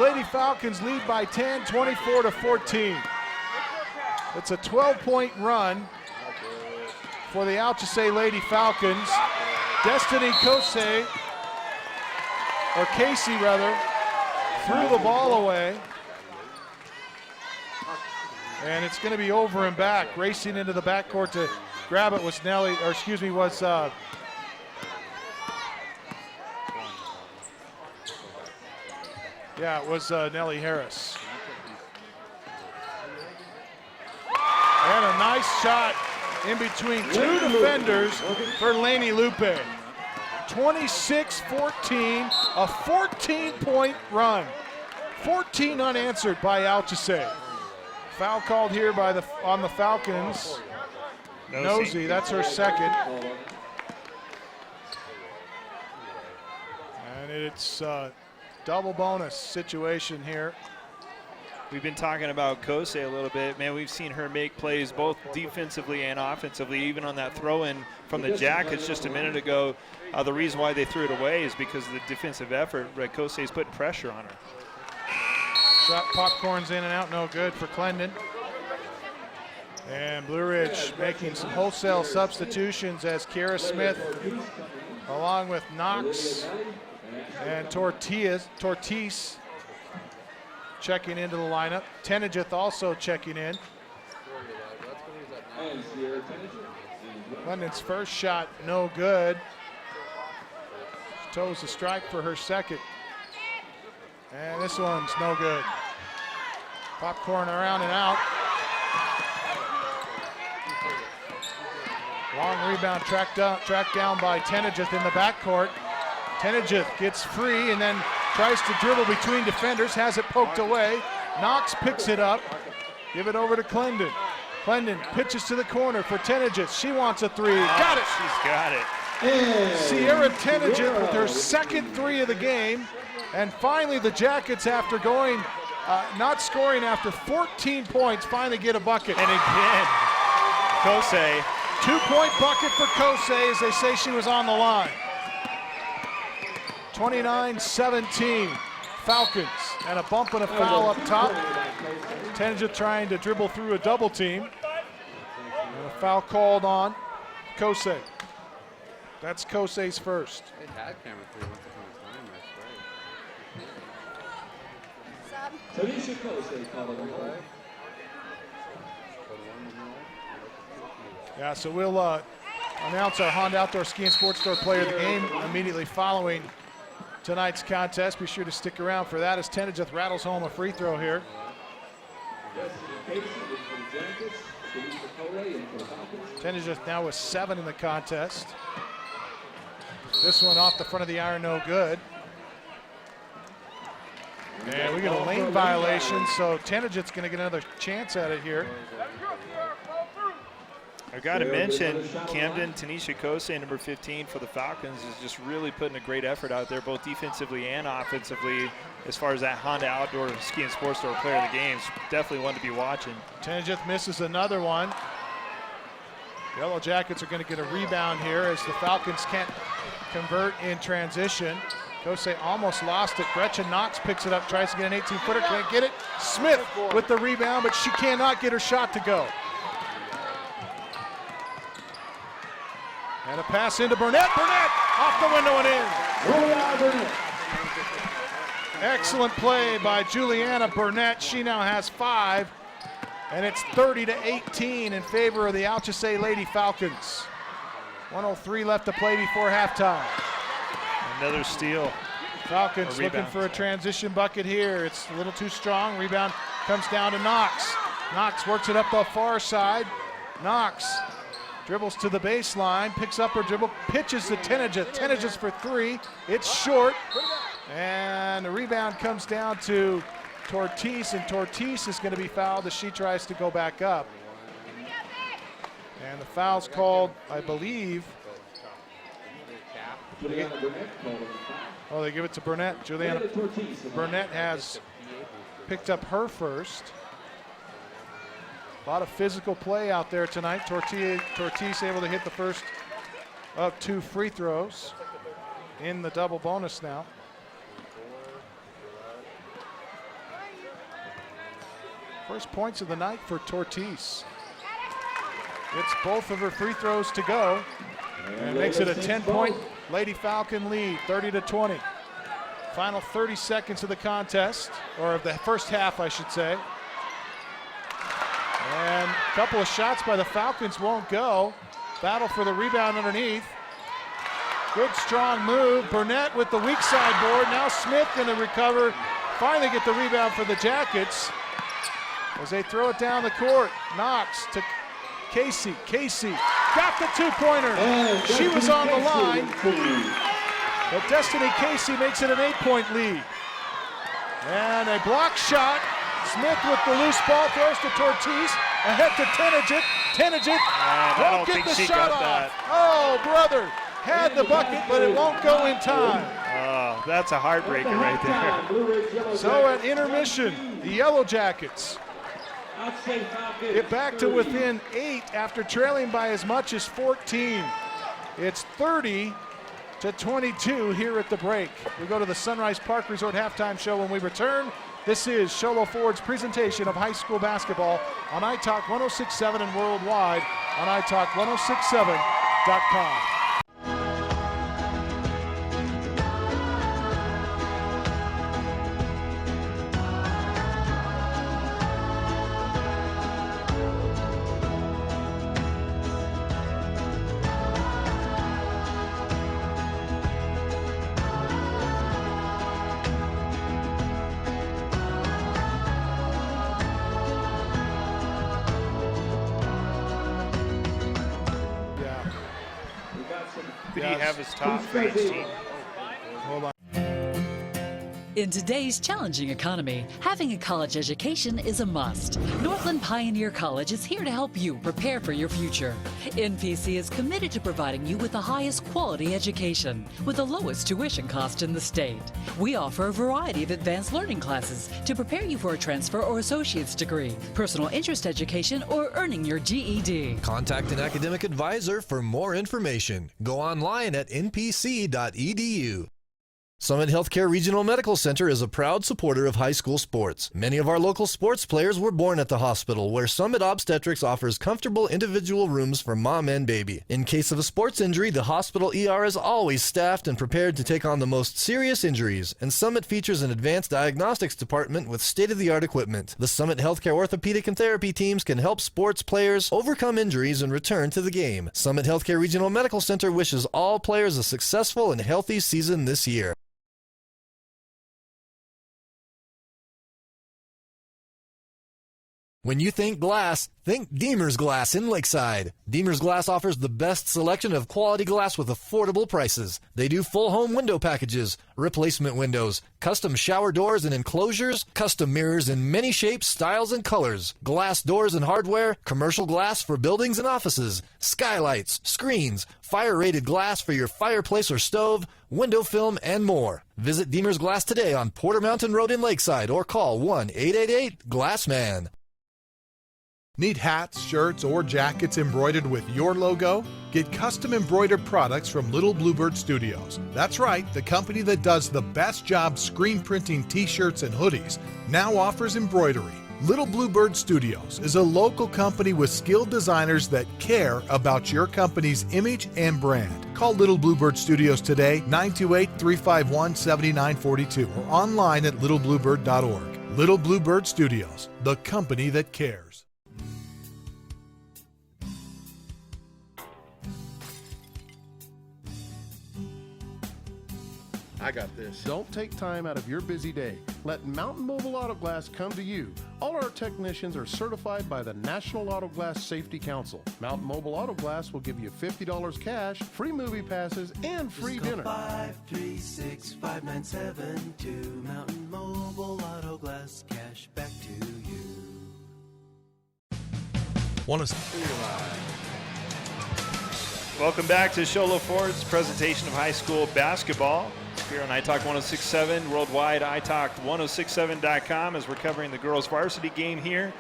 [SPEAKER 3] Lady Falcons lead by 10, 24-14. It's a 12-point run for the Alchesay Lady Falcons. Destiny Alchesay, or Casey rather, threw the ball away. And it's going to be over and back. Racing into the backcourt to grab it was Nellie Harris. And a nice shot in between two defenders for Lainey Lupe. 26-14, a 14-point run. 14 unanswered by Alchesay. Foul called here on the Falcons. Nosey, that's her second. And it's double bonus situation here.
[SPEAKER 2] We've been talking about Alchesay a little bit. Man, we've seen her make plays both defensively and offensively, even on that throw-in from the Jackets just a minute ago. The reason why they threw it away is because of the defensive effort. Alchesay's putting pressure on her.
[SPEAKER 3] Shot popcorns in and out, no good for Clendon. And Blue Ridge making some wholesale substitutions as Kiera Smith, along with Knox and Tortis checking into the lineup. Tenejith also checking in. Clendon's first shot, no good. She toes the strike for her second. And this one's no good. Popcorn around and out. Long rebound tracked down by Tenejith in the backcourt. Tenejith gets free and then tries to dribble between defenders, has it poked away. Knox picks it up. Give it over to Clendon. Clendon pitches to the corner for Tenejith. She wants a three. Got it.
[SPEAKER 2] She's got it.
[SPEAKER 3] Sierra Tenejith with her second three of the game. And finally the Jackets, after going not scoring after 14 points, finally get a bucket.
[SPEAKER 2] And again, Alchesay.
[SPEAKER 3] 2-point bucket for Alchesay as they say she was on the line. 29-17 Falcons, and a bump and a foul up top. Tenejith trying to dribble through a double team. And a foul called on Alchesay. That's Alchesay's first.
[SPEAKER 8] It had camera 3 once upon a time, that's right.
[SPEAKER 3] Yeah, so we'll announce our Honda Outdoor Ski and Sports Store player of the game immediately following tonight's contest. Be sure to stick around for that as Tenejith rattles home a free throw here. Tenejith now with 7 in the contest. This one off the front of the iron, no good. And we get a lane violation, so Tenejith's going to get another chance at it here.
[SPEAKER 2] I got to mention Camden, Tanisha Alchesay, number 15 for the Falcons, is just really putting a great effort out there, both defensively and offensively, as far as that Honda Outdoor Ski and Sports Store player of the game. Definitely one to be watching.
[SPEAKER 3] Tenejith misses another one. Yellowjackets are going to get a rebound here as the Falcons can't convert in transition. Alchesay almost lost it. Gretchen Knox picks it up, tries to get an 18-footer, can't get it. Smith with the rebound, but she cannot get her shot to go. And a pass into Burnett. Burnett off the window and in. Excellent play by Juliana Burnett. She now has 5, and it's 30-18 in favor of the Alchesay Lady Falcons. 1:03 left to play before halftime.
[SPEAKER 2] Another steal.
[SPEAKER 3] Falcons looking for a transition bucket here. It's a little too strong. Rebound comes down to Knox. Knox works it up the far side. Knox dribbles to the baseline, picks up her dribble, pitches to Tenejith. Tenejith for 3. It's short. And the rebound comes down to Tortis, and Tortis is going to be fouled as she tries to go back up. And the foul's called, I believe. Oh, they give it to Burnett. Juliana Burnett has picked up her first. A lot of physical play out there tonight. Tortis able to hit the first of 2 free throws in the double bonus now. First points of the night for Tortis. It's both of her free throws to go and makes it a 10-point Lady Falcon lead, 30-20. Final 30 seconds of the contest, or of the first half, I should say. And a couple of shots by the Falcons won't go. Battle for the rebound underneath. Good strong move. Burnett with the weak side board. Now Smith going to recover. Finally get the rebound for the Jackets as they throw it down the court. Knox to Casey. Casey got the 2-pointer. She was on the line. But Destiny Casey makes it an 8-point lead. And a block shot. Smith with the loose ball, throws to Tortis, ahead to Tenejith. Tenejith won't get the shot off. Oh, brother, had the bucket, but it won't go in time.
[SPEAKER 2] Oh, that's a heartbreaker right there.
[SPEAKER 3] So at intermission, the Yellowjackets get back to within 8 after trailing by as much as 14. It's 30-22 here at the break. We go to the Sunrise Park Resort halftime show when we return. This is Sholo Ford's presentation of high school basketball on iTalk 106.7 and worldwide on iTalk1067.com.
[SPEAKER 2] Did he have his top for each team?
[SPEAKER 3] Hold on.
[SPEAKER 11] In today's challenging economy, having a college education is a must. Northland Pioneer College is here to help you prepare for your future. NPC is committed to providing you with the highest quality education with the lowest tuition cost in the state. We offer a variety of advanced learning classes to prepare you for a transfer or associate's degree, personal interest education, or earning your GED.
[SPEAKER 1] Contact an academic advisor for more information. Go online at npc.edu. Summit Healthcare Regional Medical Center is a proud supporter of high school sports. Many of our local sports players were born at the hospital, where Summit Obstetrics offers comfortable individual rooms for mom and baby. In case of a sports injury, the hospital ER is always staffed and prepared to take on the most serious injuries, and Summit features an advanced diagnostics department with state-of-the-art equipment. The Summit Healthcare orthopedic and therapy teams can help sports players overcome injuries and return to the game. Summit Healthcare Regional Medical Center wishes all players a successful and healthy season this year. When you think glass, think Deemer's Glass in Lakeside. Deemer's Glass offers the best selection of quality glass with affordable prices. They do full home window packages, replacement windows, custom shower doors and enclosures, custom mirrors in many shapes, styles, and colors, glass doors and hardware, commercial glass for buildings and offices, skylights, screens, fire-rated glass for your fireplace or stove, window film, and more. Visit Deemer's Glass today on Porter Mountain Road in Lakeside or call 1-888-GLASSMAN.
[SPEAKER 6] Need hats, shirts, or jackets embroidered with your logo? Get custom embroidered products from Little Bluebird Studios. That's right, the company that does the best job screen printing t-shirts and hoodies now offers embroidery. Little Bluebird Studios is a local company with skilled designers that care about your company's image and brand. Call Little Bluebird Studios today, 928-351-7942, or online at littlebluebird.org. Little Bluebird Studios, the company that cares.
[SPEAKER 8] I got this.
[SPEAKER 5] Don't take time out of your busy day. Let Mountain Mobile Auto Glass come to you. All our technicians are certified by the National Auto Glass Safety Council. Mountain Mobile Auto Glass will give you $50 cash, free movie passes, and free dinner.
[SPEAKER 7] 536-5972. Mountain Mobile Auto Glass, cash back to you.
[SPEAKER 2] Welcome back to Sholo Ford's presentation of high school basketball here on iTalk 106.7, worldwide iTalk1067.com, as we're covering the girls varsity game here.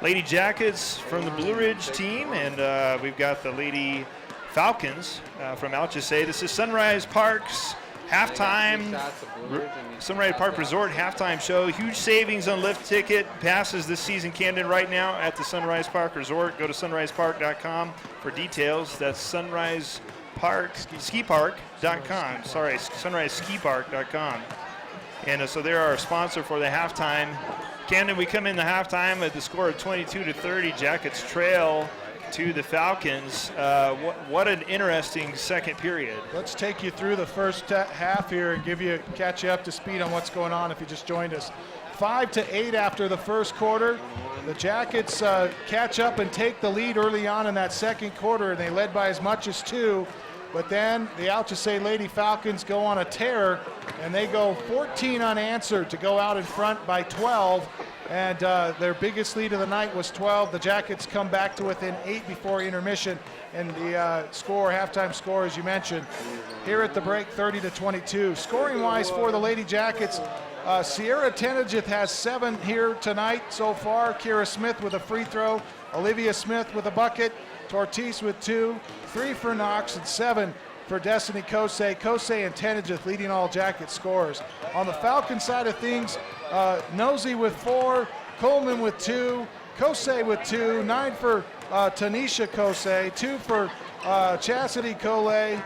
[SPEAKER 2] Lady Jackets from the Blue Ridge team, and we've got the Lady Falcons from Alchesay. This is Sunrise Park's halftime, Sunrise Park Resort halftime show. Huge savings on lift ticket passes this season, Camden, right now at the Sunrise Park Resort. Go to sunrisepark.com for details. That's sunriseskipark.com. Sorry, sunriseskipark.com. And so they're our sponsor for the halftime. Camden, we come in the halftime at the score of 22-30. Jackets trail to the Falcons. What an interesting second period.
[SPEAKER 3] Let's take you through the first half here and catch you up to speed on what's going on if you just joined us. 5-8 after the first quarter. The Jackets catch up and take the lead early on in that second quarter, and they led by as much as 2. But then the Alchesay Lady Falcons go on a tear, and they go 14 unanswered to go out in front by 12. And their biggest lead of the night was 12. The Jackets come back to within 8 before intermission. And the halftime score, as you mentioned, here at the break, 30-22. Scoring-wise for the Lady Jackets, Sierra Tenegith has 7 here tonight so far. Kira Smith with a free throw. Olivia Smith with a bucket. Tortis with 2. 3 for Knox and 7 for Destiny Kosei. Kosei and Tenegith leading all Jacket scorers. On the Falcon side of things, Nosey with 4, Coleman with 2, Kosei with 2, 9 for Tanisha Kosei, 2 for Chastity Coley,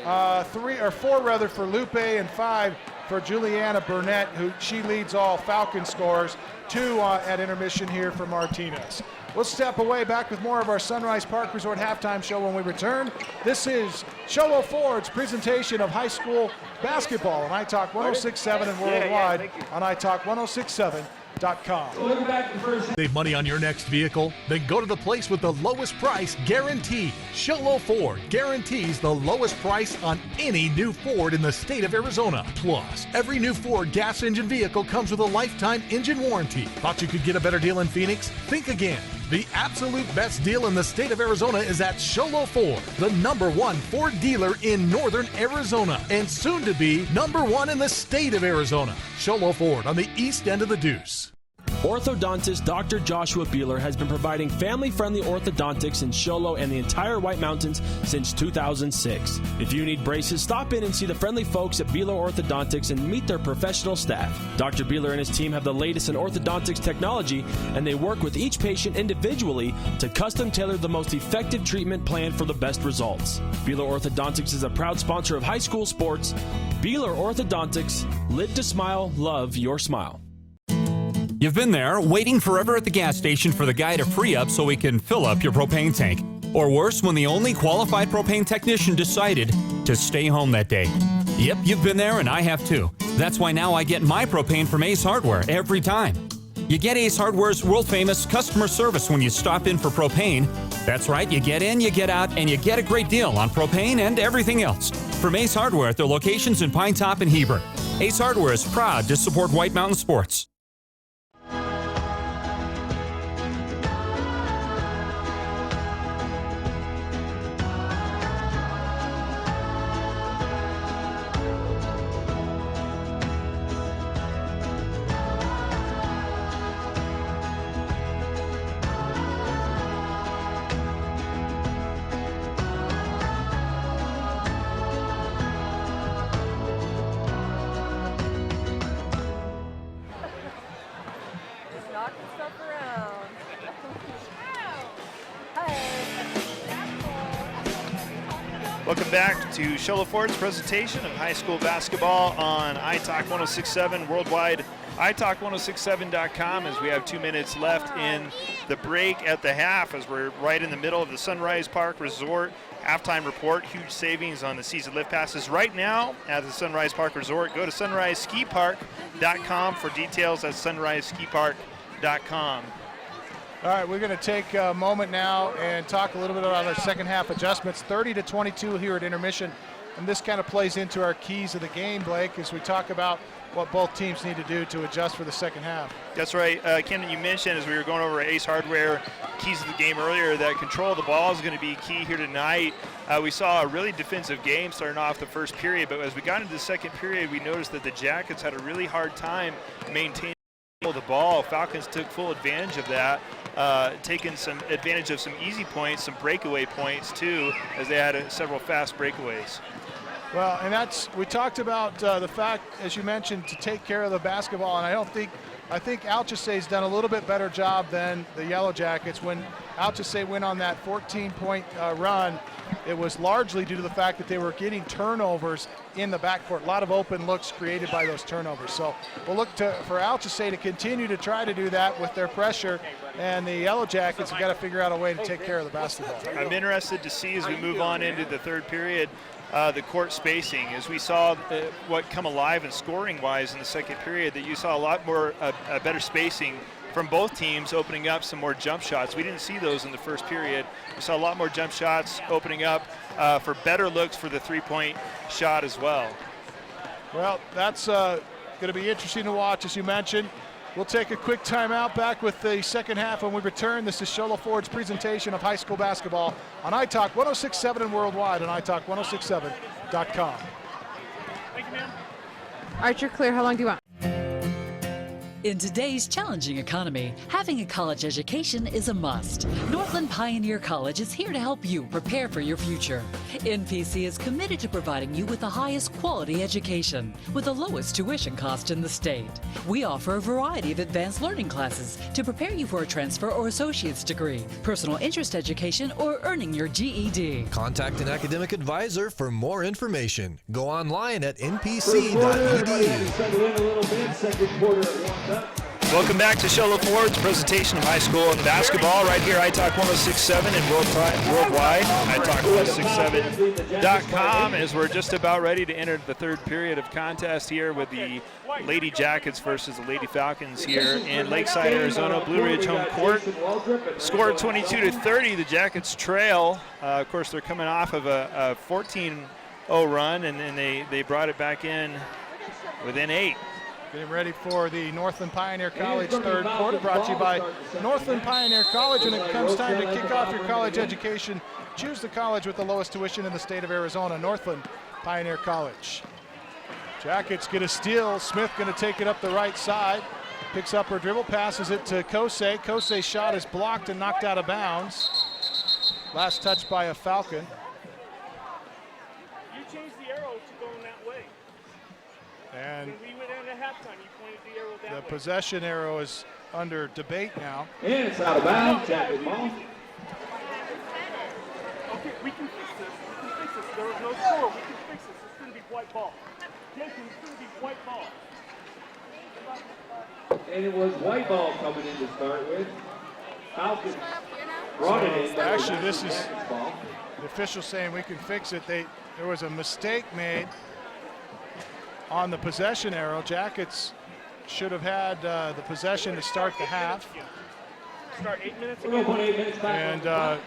[SPEAKER 3] 4 for Lupe, and 5 for Juliana Burnett, who she leads all Falcon scorers. 2 at intermission here for Martinez. We'll step away, back with more of our Sunrise Park Resort halftime show when we return. This is Sholo Ford's presentation of high school basketball on iTalk 106.7 and worldwide on iTalk1067.com.
[SPEAKER 6] Save money on your next vehicle? Then go to the place with the lowest price guaranteed. Sholo Ford guarantees the lowest price on any new Ford in the state of Arizona. Plus, every new Ford gas engine vehicle comes with a lifetime engine warranty. Thought you could get a better deal in Phoenix? Think again. The absolute best deal in the state of Arizona is at Sholo Ford, the #1 Ford dealer in northern Arizona, and soon to be #1 in the state of Arizona. Sholo Ford on the east end of the Deuce.
[SPEAKER 9] Orthodontist Dr. Joshua Beeler has been providing family-friendly orthodontics in Show Low and the entire White Mountains since 2006. If you need braces, stop in and see the friendly folks at Beeler Orthodontics and meet their professional staff. Dr. Beeler and his team have the latest in orthodontics technology, and they work with each patient individually to custom tailor the most effective treatment plan for the best results. Beeler Orthodontics is a proud sponsor of high school sports. Beeler Orthodontics, live to smile, love your smile.
[SPEAKER 10] You've been there, waiting forever at the gas station for the guy to free up so he can fill up your propane tank. Or worse, when the only qualified propane technician decided to stay home that day. Yep, you've been there and I have too. That's why now I get my propane from Ace Hardware every time. You get Ace Hardware's world-famous customer service when you stop in for propane. That's right, you get in, you get out, and you get a great deal on propane and everything else. From Ace Hardware at their locations in Pine Top and Heber. Ace Hardware is proud to support White Mountain sports.
[SPEAKER 2] Welcome back to Show Ford's presentation of high school basketball on iTalk 106.7 worldwide, iTalk1067.com, as we have 2 minutes left in the break at the half, as we're right in the middle of the Sunrise Park Resort halftime report. Huge savings on the season lift passes right now at the Sunrise Park Resort. Go to sunriseskipark.com for details at sunriseskipark.com.
[SPEAKER 3] All right, we're going to take a moment now and talk a little bit about our second half adjustments. 30-22 here at intermission, and this kind of plays into our keys of the game, Blake, as we talk about what both teams need to do to adjust for the second half.
[SPEAKER 2] That's right. Ken, you mentioned as we were going over Ace Hardware keys of the game earlier that control of the ball is going to be key here tonight. We saw a really defensive game starting off the first period, but as we got into the second period, we noticed that the Jackets had a really hard time maintaining the ball. Falcons took full advantage of that, taking some advantage of some easy points, some breakaway points too, as they had several fast breakaways.
[SPEAKER 3] Well, and we talked about the fact, as you mentioned, to take care of the basketball, and I think Alchesay's done a little bit better job than the Yellowjackets. When Alchesay went on that 14-point run, it was largely due to the fact that they were getting turnovers in the backcourt. A lot of open looks created by those turnovers. So we'll look for Alchesay to continue to try to do that with their pressure, and the Yellowjackets have got to figure out a way to take care of the basketball.
[SPEAKER 2] I'm interested to see as we move on into the third period, the court spacing, as we saw what come alive and scoring-wise in the second period, that you saw a lot more, better spacing from both teams, opening up some more jump shots. We didn't see those in the first period. We saw a lot more jump shots opening up for better looks for the three-point shot as well.
[SPEAKER 3] Well, that's going to be interesting to watch, as you mentioned. We'll take a quick timeout. Back with the second half when we return. This is Show Ford's presentation of high school basketball on iTalk 106.7 and worldwide on iTalk1067.com.
[SPEAKER 12] Thank you, ma'am. Archer, clear. How long do you want?
[SPEAKER 11] In today's challenging economy, having a college education is a must. Northland Pioneer College is here to help you prepare for your future. NPC is committed to providing you with the highest quality education with the lowest tuition cost in the state. We offer a variety of advanced learning classes to prepare you for a transfer or associate's degree, personal interest education, or earning your GED.
[SPEAKER 1] Contact an academic advisor for more information. Go online at npc.edu.
[SPEAKER 2] Welcome back to Show Ford's presentation of high school and basketball right here, iTalk 106.7 and worldwide, iTalk1067.com, as we're just about ready to enter the third period of contest here with the Lady Jackets versus the Lady Falcons here in Lakeside, Arizona, Blue Ridge home court. Score 22-30, the Jackets trail. Of course, they're coming off of a 14-0 run, and then they brought it back in within 8.
[SPEAKER 3] Getting ready for the Northland Pioneer College third quarter, brought to you by Northland Pioneer College. When it comes time to kick off your college education, choose the college with the lowest tuition in the state of Arizona, Northland Pioneer College. Jackets get a steal. Smith going to take it up the right side. Picks up her dribble, passes it to Alchesay. Alchesay's shot is blocked and knocked out of bounds. Last touch by a Falcon.
[SPEAKER 13] You changed the arrow to going that way.
[SPEAKER 3] And
[SPEAKER 13] when we went into halftime, you pointed the arrow that way.
[SPEAKER 3] the possession arrow is under debate now.
[SPEAKER 4] And it's out of bounds, Jacket ball.
[SPEAKER 13] Okay, we can fix this. We can fix this. There was no score. We can fix this. It's going to be white ball. Jason, it's going to be white ball.
[SPEAKER 4] And it was white ball coming in to start with. Falcons brought it in.
[SPEAKER 3] Actually, this is the official saying we can fix it. There was a mistake made on the possession arrow. Jackets should have had the possession to start the half.
[SPEAKER 13] Start 8 minutes
[SPEAKER 4] ago.
[SPEAKER 3] And
[SPEAKER 2] you're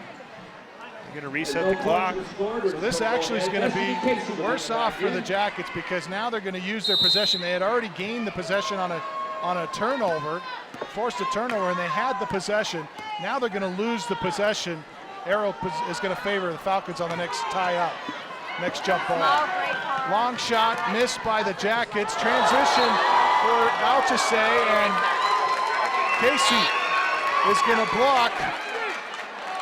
[SPEAKER 2] going to reset the clock.
[SPEAKER 3] So this actually is going to be worse off for the Jackets because now they're going to use their possession. They had already gained the possession on a turnover, forced a turnover, and they had the possession. Now they're going to lose the possession. Arrow is going to favor the Falcons on the next tie-up, next jump ball. Long shot missed by the Jackets. Transition for Alchesay, and Casey is going to block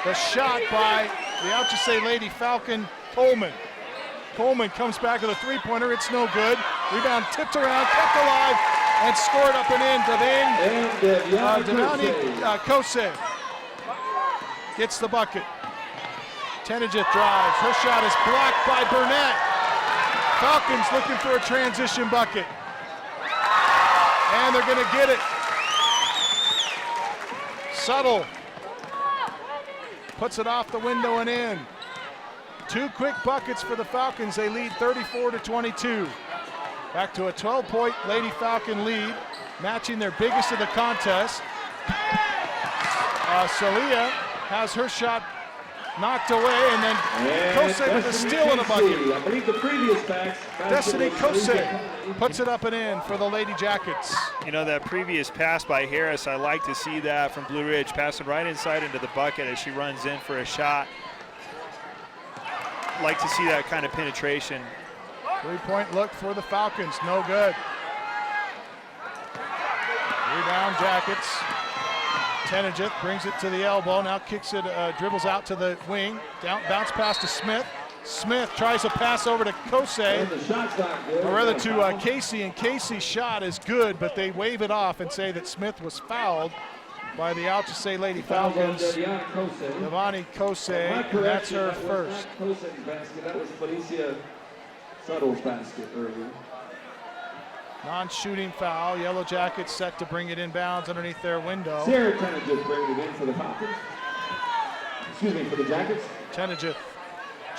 [SPEAKER 3] the shot by the Alchesay Lady Falcon, Coleman. Coleman comes back with a three-pointer. It's no good. Rebound tipped around, kept alive, and scored up and in. Devani Alchesay gets the bucket. Tenejith drives. Her shot is blocked by Burnett. Falcons looking for a transition bucket. And they're going to get it. Subtle puts it off the window and in. 2 quick buckets for the Falcons. They lead 34-22. Back to a 12-point Lady Falcon lead, matching their biggest of the contest. Celia has her shot knocked away, and then Alchesay with a steal in a bucket.
[SPEAKER 4] I believe the previous pass.
[SPEAKER 3] Destiny Alchesay puts it up and in for the Lady Jackets.
[SPEAKER 2] You know, that previous pass by Harris, I like to see that from Blue Ridge, passing right inside into the bucket as she runs in for a shot. Like to see that kind of penetration.
[SPEAKER 3] 3-point look for the Falcons, no good. Rebound Jackets. Tenejith brings it to the elbow, now kicks it, dribbles out to the wing, bounce pass to Smith. Smith tries a pass over to Alchesay, or rather to Casey, and Casey's shot is good, but they wave it off and say that Smith was fouled by the Alchesay Lady Falcons. Devani Alchesay, that's her first.
[SPEAKER 4] That was Felicia Suttle's basket earlier.
[SPEAKER 3] Non-shooting foul. Yellowjackets set to bring it inbounds underneath their window.
[SPEAKER 4] Sarah Tenejith bringing it in for the Falcons. Excuse me, for the Jackets.
[SPEAKER 3] Tenejith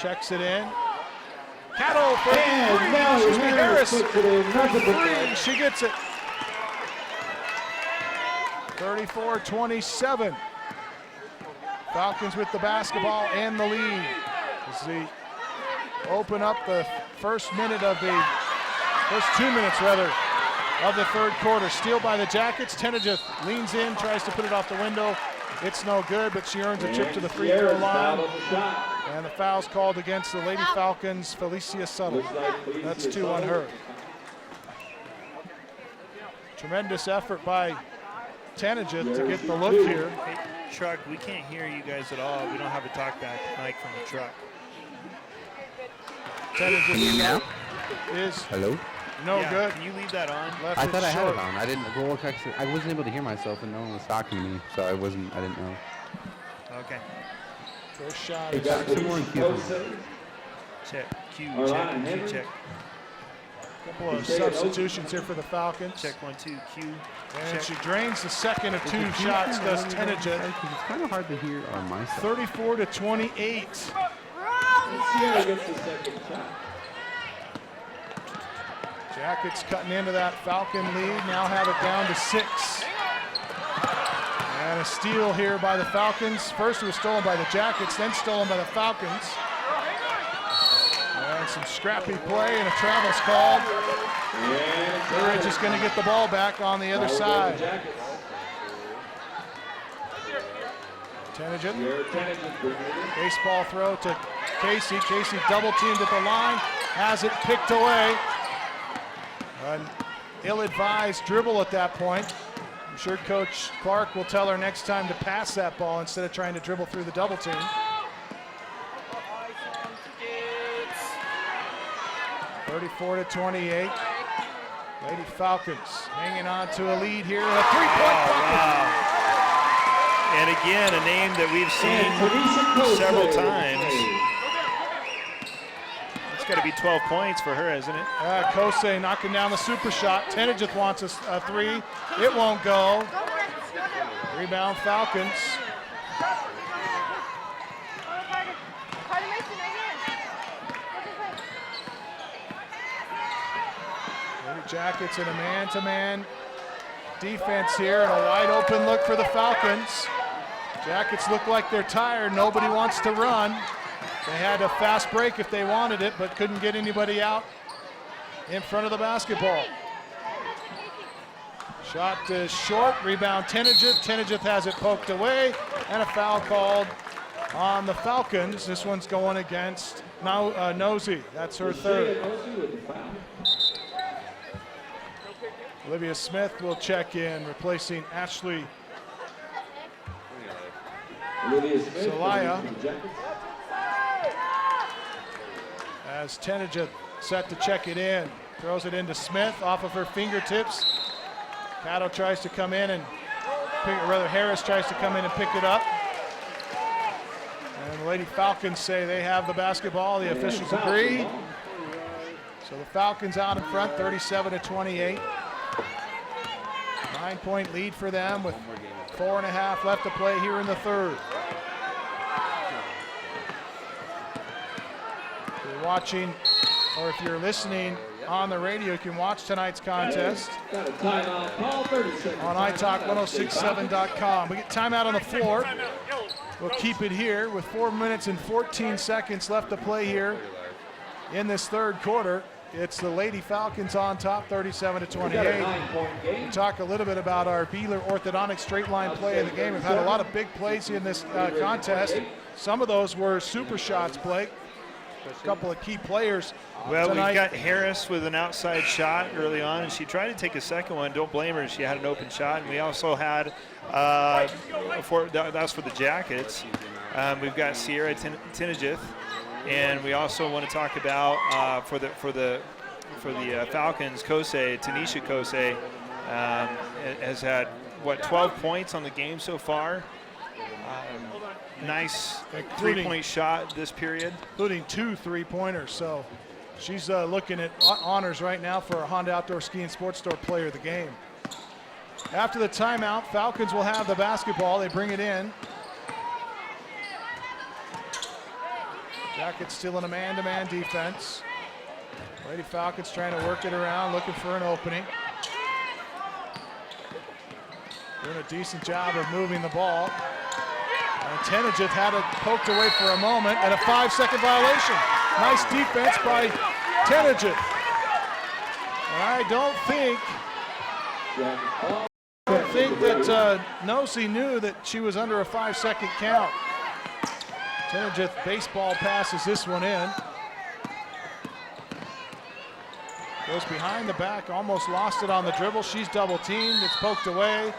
[SPEAKER 3] checks it in. Cattle for Harris. Three. She gets it. 34-27. Falcons with the basketball and the lead. As they open up the first 2 minutes rather, of the third quarter. Steal by the Jackets. Tenejith leans in, tries to put it off the window. It's no good, but she earns a trip to the free throw line. And the foul's called against the Lady Falcons, Felicia Suttle. That's 2 on her. Tremendous effort by Tenejith to get the look here.
[SPEAKER 2] Hey, Truck, we can't hear you guys at all. We don't have a talkback mic from the truck.
[SPEAKER 3] Tenejith is
[SPEAKER 14] hello.
[SPEAKER 3] No good.
[SPEAKER 2] Can you leave that on?
[SPEAKER 14] I thought I had it on. I didn't. Well, I wasn't able to hear myself, and no one was talking to me, so I didn't know.
[SPEAKER 2] Okay.
[SPEAKER 3] First shot.
[SPEAKER 14] Some more in Q.
[SPEAKER 2] Check. Q.
[SPEAKER 4] All
[SPEAKER 2] Check.
[SPEAKER 4] right,
[SPEAKER 2] Q. Check.
[SPEAKER 3] Couple of substitutions here for the Falcons.
[SPEAKER 2] Check 1, 2. Q.
[SPEAKER 3] And
[SPEAKER 2] check.
[SPEAKER 3] she drains the second of 2 shots. Does Tenejith.
[SPEAKER 14] It's kind of hard to hear on my side.
[SPEAKER 3] 34-28.
[SPEAKER 4] Sierra gets the second shot.
[SPEAKER 3] Jackets cutting into that Falcon lead, now have it down to 6. And a steal here by the Falcons. First it was stolen by the Jackets, then stolen by the Falcons. And some scrappy play and a travel's called. They're just going to get the ball back on the other side. Tenejith. Baseball throw to Casey. Casey double teamed at the line, has it picked away. An ill-advised dribble at that point. I'm sure Coach Clark will tell her next time to pass that ball instead of trying to dribble through the double team. 34-28. Lady Falcons hanging on to a lead here. A three-point
[SPEAKER 2] wow. And again, a name that we've seen several times. It's got to be 12 points for her, isn't it?
[SPEAKER 3] Alchesay knocking down the super shot. Tenejith wants a three. It won't go. Rebound Falcons. Jackets in a man-to-man defense here, and a wide open look for the Falcons. Jackets look like they're tired. Nobody wants to run. They had a fast break if they wanted it, but couldn't get anybody out in front of the basketball. Shot is short. Rebound Tenejith. Tenejith has it poked away, and a foul called on the Falcons. This one's going against Nosey. That's her third. Olivia Smith will check in, replacing Ashley Zelaya. As Tenejith set to check it in, throws it into Smith off of her fingertips. Cato tries to come in and Harris tries to come in and pick it up. And the Lady Falcons say they have the basketball. The officials agree. So the Falcons out in front, 37-28. 9-point lead for them with 4.5 left to play here in the third. If you're watching, or if you're listening on the radio, you can watch tonight's contest on italk1067.com. We get timeout on the floor. We'll keep it here with 4 minutes and 14 seconds left to play here in this third quarter. It's the Lady Falcons on top, 37-28. We'll talk a little bit about our Beeler orthodontic straight line play in the game. We've had a lot of big plays in this contest. Some of those were super shots, Blake. A couple of key players.
[SPEAKER 2] Well,
[SPEAKER 3] tonight.
[SPEAKER 2] We've got Harris with an outside shot early on, and she tried to take a second one. Don't blame her. She had an open shot. And we also had, that's for the Jackets. We've got Sierra Tenejith. And we also want to talk about for the Falcons, Tanisha Kosei has had 12 points on the game so far. Nice three-point shot this period,
[SPEAKER 3] including 2 3-pointers. So she's looking at honors right now for a Honda Outdoor Ski and Sports Store Player of the Game. After the timeout, Falcons will have the basketball. They bring it in. Jackets still in a man-to-man defense. Lady Falcons trying to work it around, looking for an opening. Doing a decent job of moving the ball. And Tenejith had it poked away for a moment, and a 5-second violation. Nice defense by Tenejith. And I don't think that Nosey knew that she was under a 5-second count. Tenejith baseball passes this one in. Goes behind the back, almost lost it on the dribble. She's double teamed, it's poked away.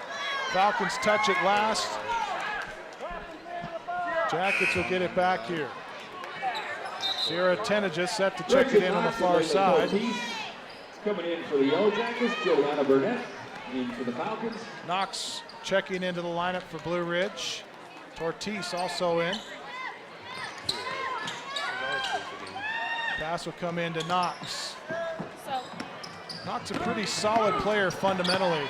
[SPEAKER 3] Falcons touch it last. Jackets will get it back here. Sierra Tenejith set to check it in on the far side.
[SPEAKER 4] Coming in for the Yellowjackets, Joanna Burnett in for the Falcons.
[SPEAKER 3] Knox checking into the lineup for Blue Ridge. Tortis also in. Pass will come in to Knox. Knox a pretty solid player fundamentally.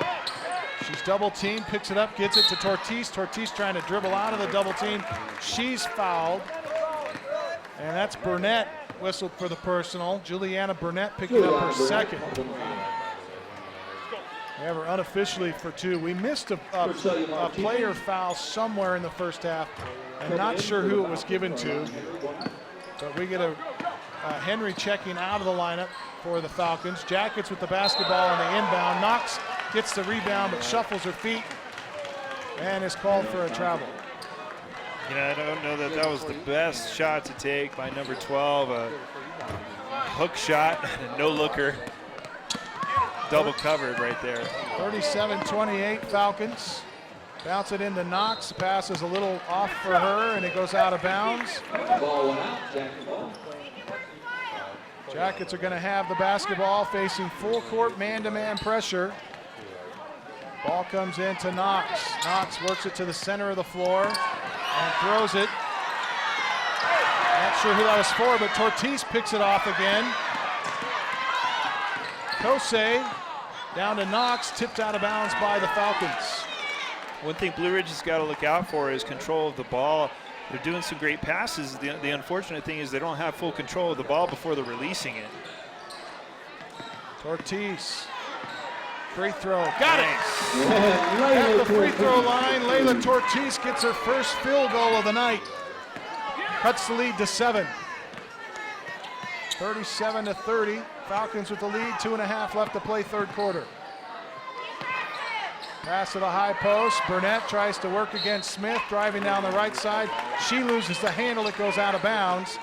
[SPEAKER 3] She's double teamed, picks it up, gets it to Tortis. Tortis trying to dribble out of the double team. She's fouled. And that's Burnett whistled for the personal. Juliana Burnett picking up her second. We have her unofficially for 2. We missed a player foul somewhere in the first half. I'm not sure who it was given to. But we get a Henry checking out of the lineup for the Falcons. Jackets with the basketball on the inbound. Knox gets the rebound but shuffles her feet and is called for a travel.
[SPEAKER 2] You know, I don't know that that was the best shot to take by number 12. A hook shot, no looker. double covered right there.
[SPEAKER 3] 37-28 Falcons. Bounce it into Knox. The pass is a little off for her, and it goes out of bounds.
[SPEAKER 4] Ball went out, Jacket ball.
[SPEAKER 3] Jackets are going to have the basketball, facing full court man-to-man pressure. Ball comes into Knox. Knox works it to the center of the floor and throws it. Not sure who that was for, but Tortis picks it off again. Alchesay down to Knox, tipped out of bounds by the Falcons.
[SPEAKER 2] One thing Blue Ridge has got to look out for is control of the ball. They're doing some great passes. The unfortunate thing is they don't have full control of the ball before they're releasing it.
[SPEAKER 3] Tortis, free throw, got it! At the free throw line, Layla Tortis gets her first field goal of the night. Cuts the lead to 7. 37-30, Falcons with the lead, 2.5 left to play third quarter. Pass to the high post. Burnett tries to work against Smith, driving down the right side. She loses the handle. It goes out of bounds.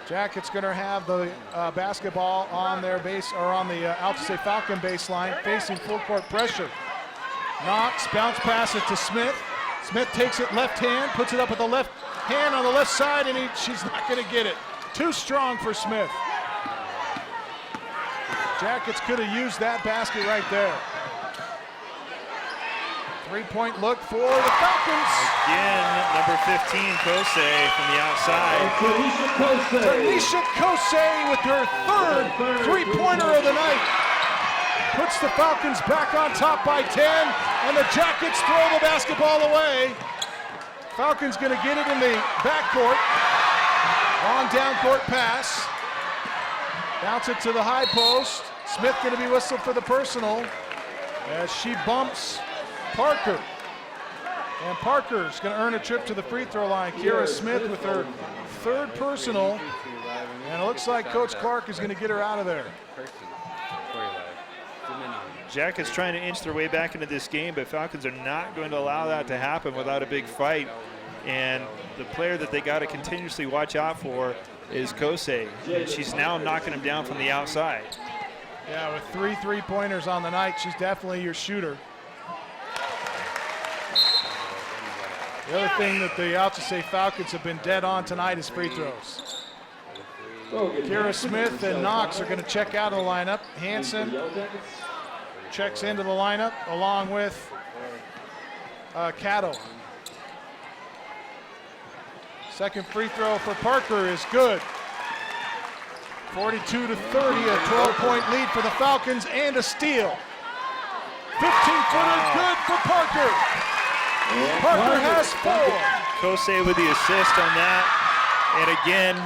[SPEAKER 3] Jackets going to have the basketball on their base, or on the Alchesay Falcon baseline, facing full court pressure. Knox bounce pass it to Smith. Smith takes it left hand, puts it up with the left hand on the left side, and she's not going to get it. Too strong for Smith. Jackets could have used that basket right there. Three-point look for the Falcons.
[SPEAKER 2] Again, number 15, Alchesay from the outside.
[SPEAKER 3] Tanisha Alchesay with her third three-pointer of the night. Puts the Falcons back on top by 10, and the Jackets throw the basketball away. Falcons going to get it in the backcourt. Long down-court pass. Bounce it to the high post. Smith going to be whistled for the personal as she bumps Parker. And Parker's going to earn a trip to the free throw line. Kira Smith with her third personal. And it looks like Coach Clark is going to get her out of there.
[SPEAKER 2] Jackets trying to inch their way back into this game, but Falcons are not going to allow that to happen without a big fight. And the player that they got to continuously watch out for is Alchesay. And she's now knocking him down from the outside.
[SPEAKER 3] Yeah, with 3 3-pointers on the night, she's definitely your shooter. The other thing that the Alchesay Falcons have been dead on tonight is free throws. Kira Smith and Knox are going to check out of the lineup. Hansen checks into the lineup along with Catto. Second free throw for Parker is good. 42-30, a 12-point lead for the Falcons and a steal. 15-footer good for Parker. Parker has 4.
[SPEAKER 2] Alchesay with the assist on that. And again,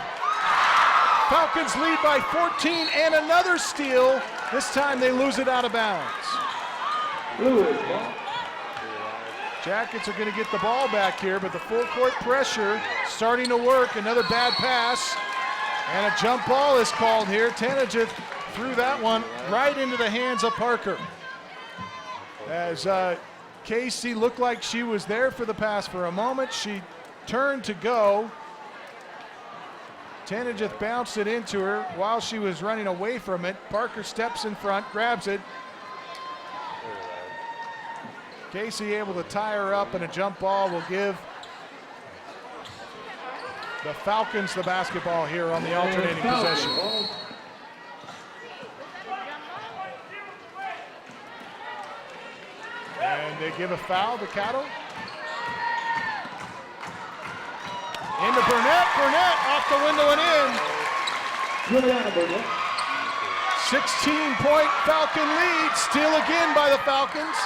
[SPEAKER 3] Falcons lead by 14 and another steal. This time they lose it out of bounds. Jackets are going to get the ball back here, but the full court pressure starting to work. Another bad pass, and a jump ball is called here. Tanajith threw that one right into the hands of Parker. As Casey looked like she was there for the pass for a moment, she turned to go. Tanajith bounced it into her while she was running away from it. Parker steps in front, grabs it. Casey able to tie her up, and a jump ball will give the Falcons the basketball here on the alternating possession. And they give a foul to Catto. Into Burnett. Burnett off the window and in. 16-point Falcon lead. Steal again by the Falcons.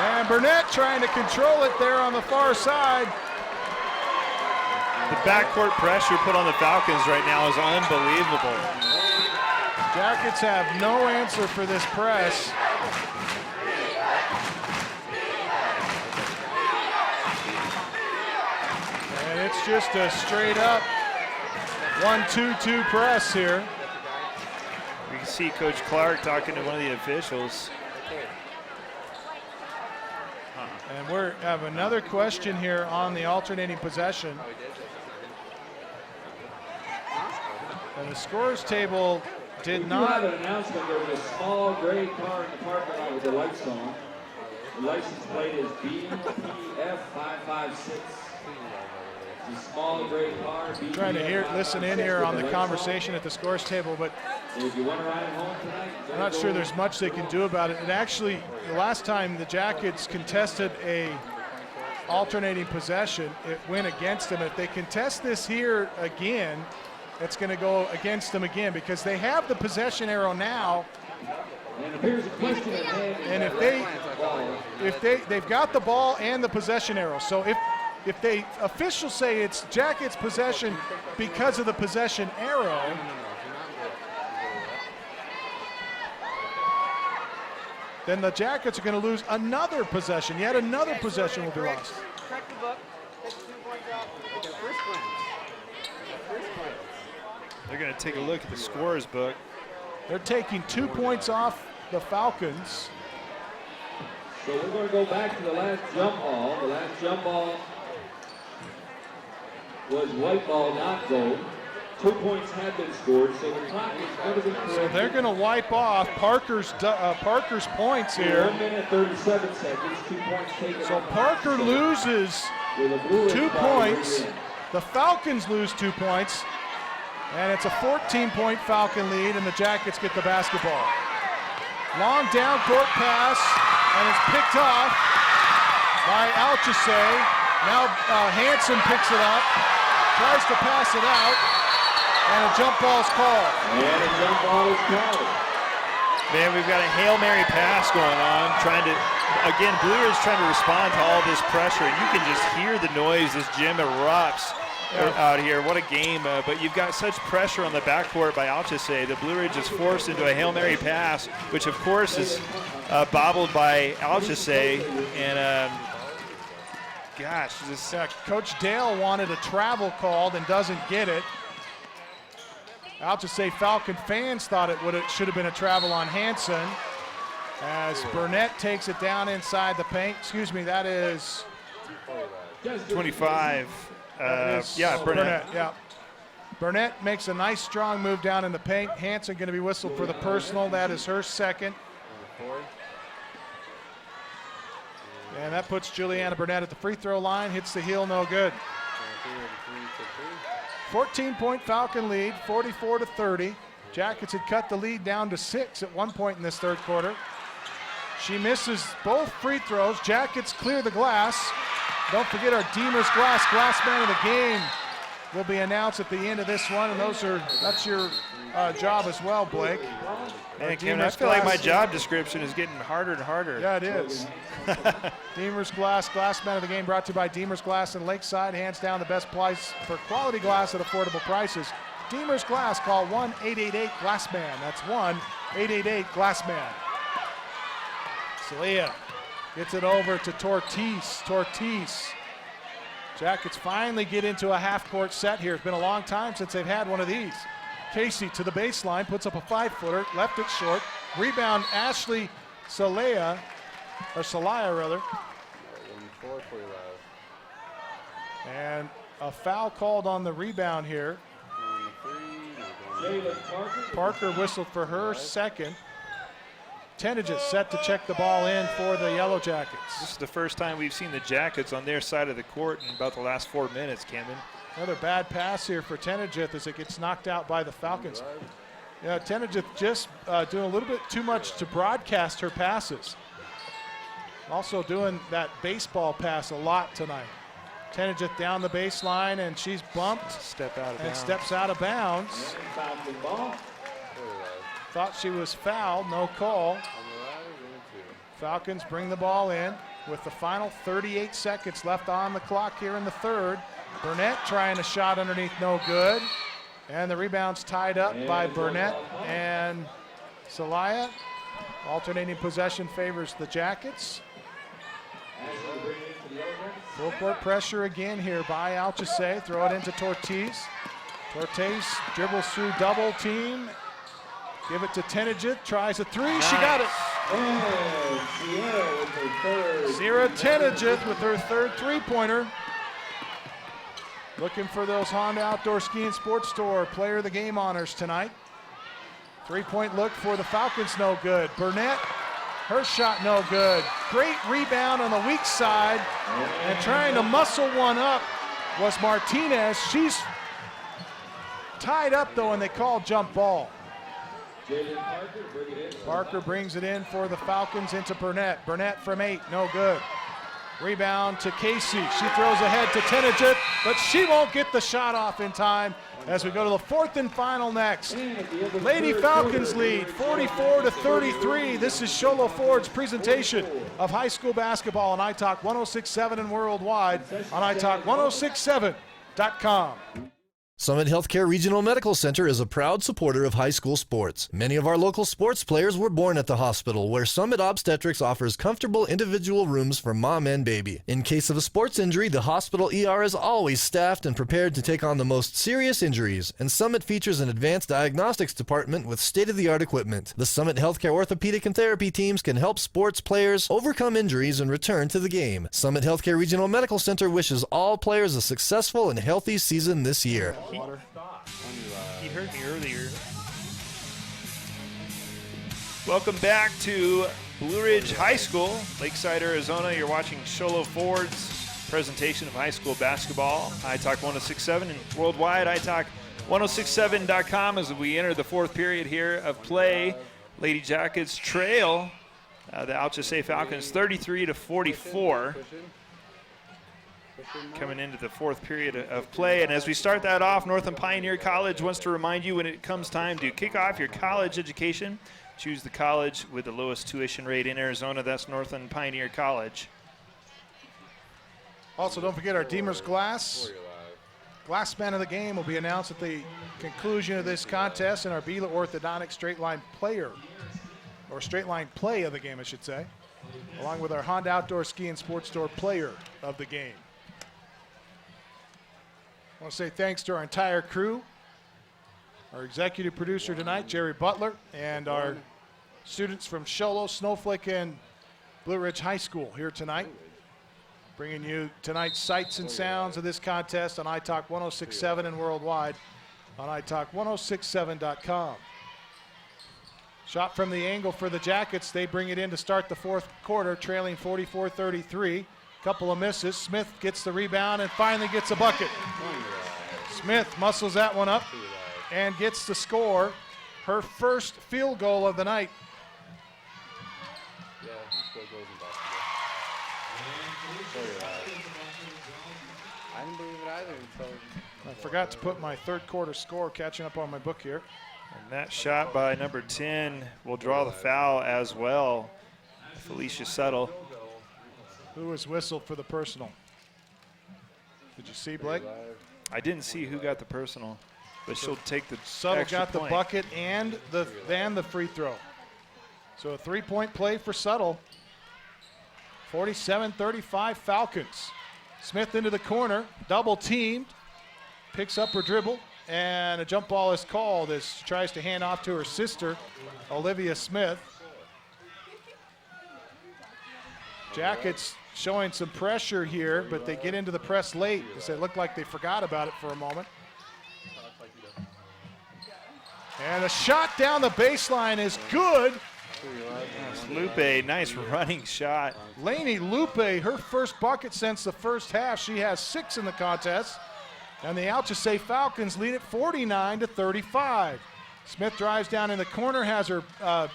[SPEAKER 3] And Burnett trying to control it there on the far side.
[SPEAKER 2] The backcourt pressure put on the Falcons right now is unbelievable.
[SPEAKER 3] Jackets have no answer for this press. And it's just a straight up 1-2-2 press here.
[SPEAKER 2] We can see Coach Clark talking to one of the officials.
[SPEAKER 3] And we have another question here on the alternating possession. And the scores table did
[SPEAKER 4] We do
[SPEAKER 3] not.
[SPEAKER 4] have an announcement. There's a small gray car in the parking lot with the lights on. The license plate is BPF556. It's a small gray car.
[SPEAKER 3] Trying to listen in here on the conversation at the scores table, but
[SPEAKER 4] If you want to ride home tonight,
[SPEAKER 3] I'm not sure there's much they can do about it. And actually, the last time the Jackets contested a alternating possession, it went against them. If they contest this here again, it's going to go against them again because they have the possession arrow now. And if they've got the ball and the possession arrow. So if they officials say it's Jackets possession because of the possession arrow, then the Jackets are going to lose another possession. Yet another possession will be lost.
[SPEAKER 8] Crack the book. Take 2 points out. First glance.
[SPEAKER 2] They're going to take a look at the scorer's book.
[SPEAKER 3] They're taking 2 points off the Falcons.
[SPEAKER 4] So we're going to go back to the last jump ball. The last jump ball was white ball, not goal. 2 points have been scored, so the clock is going to be corrected.
[SPEAKER 3] So they're going to wipe off Parker's points here.
[SPEAKER 4] 1 minute 37 seconds. 2 points taken.
[SPEAKER 3] So Parker loses 2 points. The Falcons lose 2 points. And it's a 14-point Falcon lead, and the Jackets get the basketball. Long down court pass, and it's picked off by Alchesay. Now Hansen picks it up, tries to pass it out, and a jump ball's called.
[SPEAKER 4] And a jump ball is called.
[SPEAKER 2] Man, we've got a Hail Mary pass going on, Blue Ridge trying to respond to all this pressure. You can just hear the noise as gym erupts out here. What a game, but you've got such pressure on the backcourt by Alchesay. The Blue Ridge is forced into a Hail Mary pass, which of course is bobbled by Alchesay. And gosh,
[SPEAKER 3] Coach Dale wanted a travel called and doesn't get it. Alchesay Falcon fans thought it should have been a travel on Hansen. As Burnett takes it down inside the paint. Excuse me, that is
[SPEAKER 2] 25. Burnett.
[SPEAKER 3] Yeah. Burnett makes a nice strong move down in the paint. Hansen going to be whistled for the personal. That is her second. And that puts Juliana Burnett at the free throw line. Hits the heel, no good. 14-point Falcon lead, 44-30. Jackets had cut the lead down to 6 at one point in this third quarter. She misses both free throws. Jackets clear the glass. Don't forget our Deemer's glass man of the game will be announced at the end of this one, and that's your job as well, Blake.
[SPEAKER 2] Man, Kevin, I feel like my job description is getting harder and harder.
[SPEAKER 3] Yeah, it is. Deemer's glass man of the game brought to you by Deemer's Glass in Lakeside. Hands down the best price for quality glass at affordable prices. Deemer's Glass, call 1-888-GLASSMAN. That's 1-888-GLASSMAN. Celia gets it over to Tortis. Jackets finally get into a half-court set here. It's been a long time since they've had one of these. Casey to the baseline, puts up a 5-footer, left it short. Rebound, Ashley Salaya. And a foul called on the rebound here. Parker whistled for her second. Tenage set to check the ball in for the Yellowjackets.
[SPEAKER 2] This is the first time we've seen the Jackets on their side of the court in about the last 4 minutes, Camden.
[SPEAKER 3] Another bad pass here for Tenage as it gets knocked out by the Falcons. Yeah, Tenage just doing a little bit too much to broadcast her passes. Also doing that baseball pass a lot tonight. Tenage down the baseline, and she's bumped. Steps out of bounds. Thought she was fouled, no call. Falcons bring the ball in with the final 38 seconds left on the clock here in the third. Burnett trying a shot underneath, no good. And the rebound's tied up by Burnett and Salaya. Alternating possession favors the Jackets. Full court pressure again here by Alchesay. Throw it into Tortis. Tortis dribbles through double team. Give it to Tenage, tries a three, she got it. Sierra Tenage with her third three-pointer. Looking for those Honda Outdoor Ski and Sports Store Player of the Game honors tonight. Three-point look for the Falcons, no good. Burnett, her shot no good. Great rebound on the weak side, and trying to muscle one up was Martinez. She's tied up though, and they call jump ball. Parker brings it in for the Falcons into Burnett. Burnett from 8, no good. Rebound to Casey. She throws ahead to Tenijit, but she won't get the shot off in time as we go to the 4th and final next. Lady Falcons lead 44-33. This is Sholo Ford's presentation of high school basketball on iTalk 106.7 and worldwide on iTalk1067.com.
[SPEAKER 1] Summit Healthcare Regional Medical Center is a proud supporter of high school sports. Many of our local sports players were born at the hospital, where Summit Obstetrics offers comfortable individual rooms for mom and baby. In case of a sports injury, the hospital ER is always staffed and prepared to take on the most serious injuries, and Summit features an advanced diagnostics department with state-of-the-art equipment. The Summit Healthcare orthopedic and therapy teams can help sports players overcome injuries and return to the game. Summit Healthcare Regional Medical Center wishes all players a successful and healthy season this year.
[SPEAKER 2] He heard me earlier. Welcome back to Blue Ridge High School, Lakeside, Arizona. You're watching Sholo Ford's presentation of high school basketball. iTalk 106.7 and worldwide, iTalk1067.com as we enter the 4th period here of play. Lady Jackets trail the Alchesay Falcons 33-44. Coming into the 4th period of play. And as we start that off, Northland Pioneer College wants to remind you when it comes time to kick off your college education, choose the college with the lowest tuition rate in Arizona. That's Northland Pioneer College.
[SPEAKER 3] Also, don't forget our Deemer's Glass. Glassman of the game will be announced at the conclusion of this contest, and our Bela Orthodontic straight line player, or straight line play of the game, I should say, along with our Honda Outdoor Ski and Sports Store player of the game. I want to say thanks to our entire crew, our executive producer tonight, Jerry Butler, and our students from Sholo, Snowflake, and Blue Ridge High School here tonight, bringing you tonight's sights and sounds of this contest on iTalk 106.7 and worldwide on iTalk1067.com. Shot from the angle for the Jackets. They bring it in to start the 4th quarter, trailing 44-33. Couple of misses. Smith gets the rebound and finally gets a bucket. Smith muscles that one up and gets the score. Her first field goal of the night.
[SPEAKER 14] I didn't believe it either until
[SPEAKER 3] I forgot to put my 3rd quarter score, catching up on my book here.
[SPEAKER 2] And that shot by number 10 will draw the foul as well. Felicia Settle.
[SPEAKER 3] Who was whistled for the personal? Did you see, Blake?
[SPEAKER 2] I didn't see who got the personal, but she'll take the
[SPEAKER 3] Settle
[SPEAKER 2] extra
[SPEAKER 3] got the
[SPEAKER 2] point.
[SPEAKER 3] bucket and the free throw. So a 3-point play for Settle. 47-35 Falcons. Smith into the corner, double teamed, picks up her dribble, and a jump ball is called as she tries to hand off to her sister, Olivia Smith. Jackets showing some pressure here, but they get into the press late because it looked like they forgot about it for a moment. And a shot down the baseline is good.
[SPEAKER 2] Lupe, nice running shot.
[SPEAKER 3] Lainey Lupe, her first bucket since the first half. She has 6 in the contest. And the Alchesay Falcons lead it 49-35. Smith drives down in the corner, has the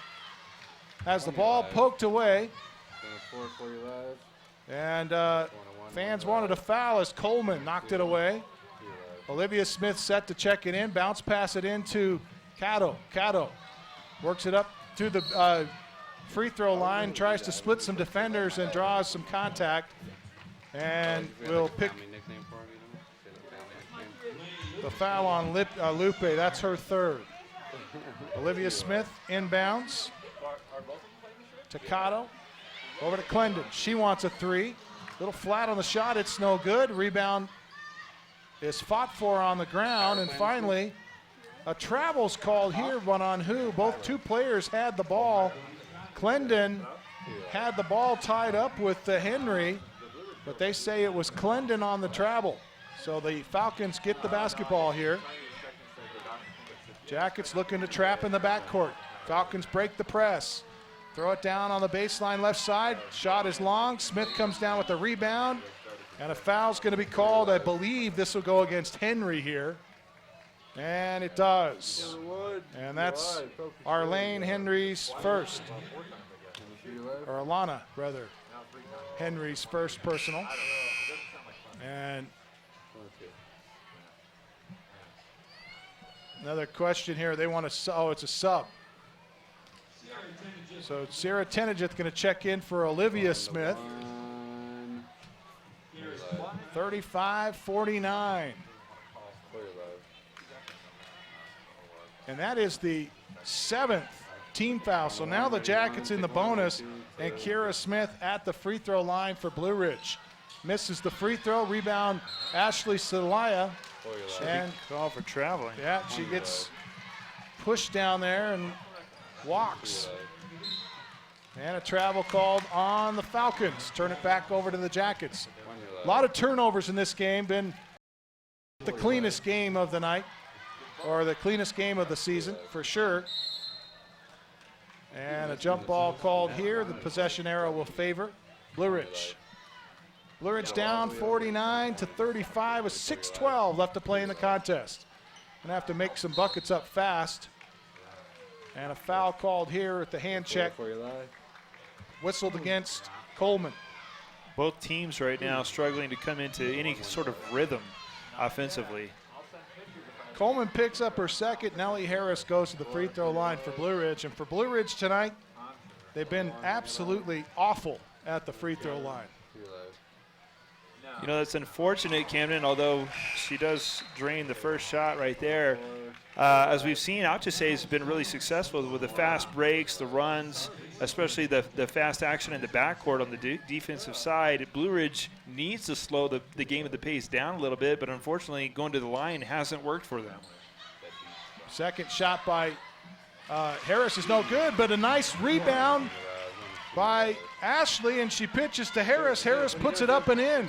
[SPEAKER 3] ball poked away. And fans wanted a foul as Coleman knocked it away. Olivia Smith set to check it in, bounce pass it into Cato. Cato works it up to the free throw line, tries to split some defenders and draws some contact. And will pick the foul on Lupe. That's her 3rd. Olivia Smith inbounds to Cato. Over to Clendon. She wants a 3. Little flat on the shot. It's no good. Rebound is fought for on the ground. And finally, a travel's called here, but on who? Both 2 players had the ball. Clendon had the ball tied up with Henry, but they say it was Clendon on the travel. So the Falcons get the basketball here. Jackets looking to trap in the backcourt. Falcons break the press. Throw it down on the baseline left side. Shot is long. Smith comes down with the rebound. And a foul's going to be called. I believe this will go against Henry here. And it does. And that's Arlene Henry's first. Or Alana, rather. Henry's first personal. And another question here. They want to, oh, it's a sub. So Sarah Tenageth going to check in for Olivia Smith. 35-49. And that is the 7th team foul. So now the Jackets in the bonus, and Kira Smith at the free throw line for Blue Ridge. Misses the free throw. Rebound, Ashley Celaya.
[SPEAKER 2] And call for traveling.
[SPEAKER 3] Yeah, she gets pushed down there and walks. And a travel called on the Falcons. Turn it back over to the Jackets. A lot of turnovers in this game. Been the cleanest game of the night, or the cleanest game of the season for sure. And a jump ball called here. The possession arrow will favor Blue Ridge. Blue Ridge down 49-35 with 6:12 left to play in the contest. Gonna have to make some buckets up fast. And a foul called here at the hand check. Whistled against Coleman.
[SPEAKER 2] Both teams right now struggling to come into any sort of rhythm offensively.
[SPEAKER 3] Coleman picks up her second. Nellie Harris goes to the free throw line for Blue Ridge. And for Blue Ridge tonight, they've been absolutely awful at the free throw line.
[SPEAKER 2] You know, that's unfortunate, Camden, although she does drain the first shot right there. As we've seen, Alchesay has been really successful with the fast breaks, the runs, especially the fast action in the backcourt on the defensive side. Blue Ridge needs to slow the game at the pace down a little bit, but unfortunately going to the line hasn't worked for them.
[SPEAKER 3] Second shot by Harris is no good, but a nice rebound by Ashley, and she pitches to Harris. Harris puts it up and in.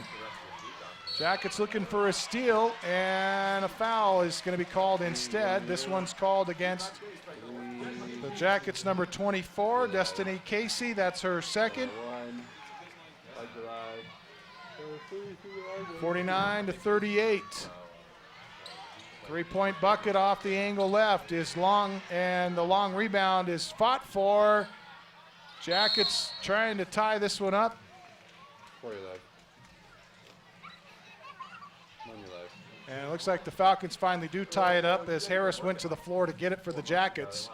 [SPEAKER 3] Jackets looking for a steal, and a foul is going to be called instead. This one's called against the Jackets number 24, Destiny Casey. That's her second. 49-38. Three-point bucket off the angle left is long, and the long rebound is fought for. Jackets trying to tie this one up. And it looks like the Falcons finally do tie it up as Harris went to the floor to get it for the Jackets.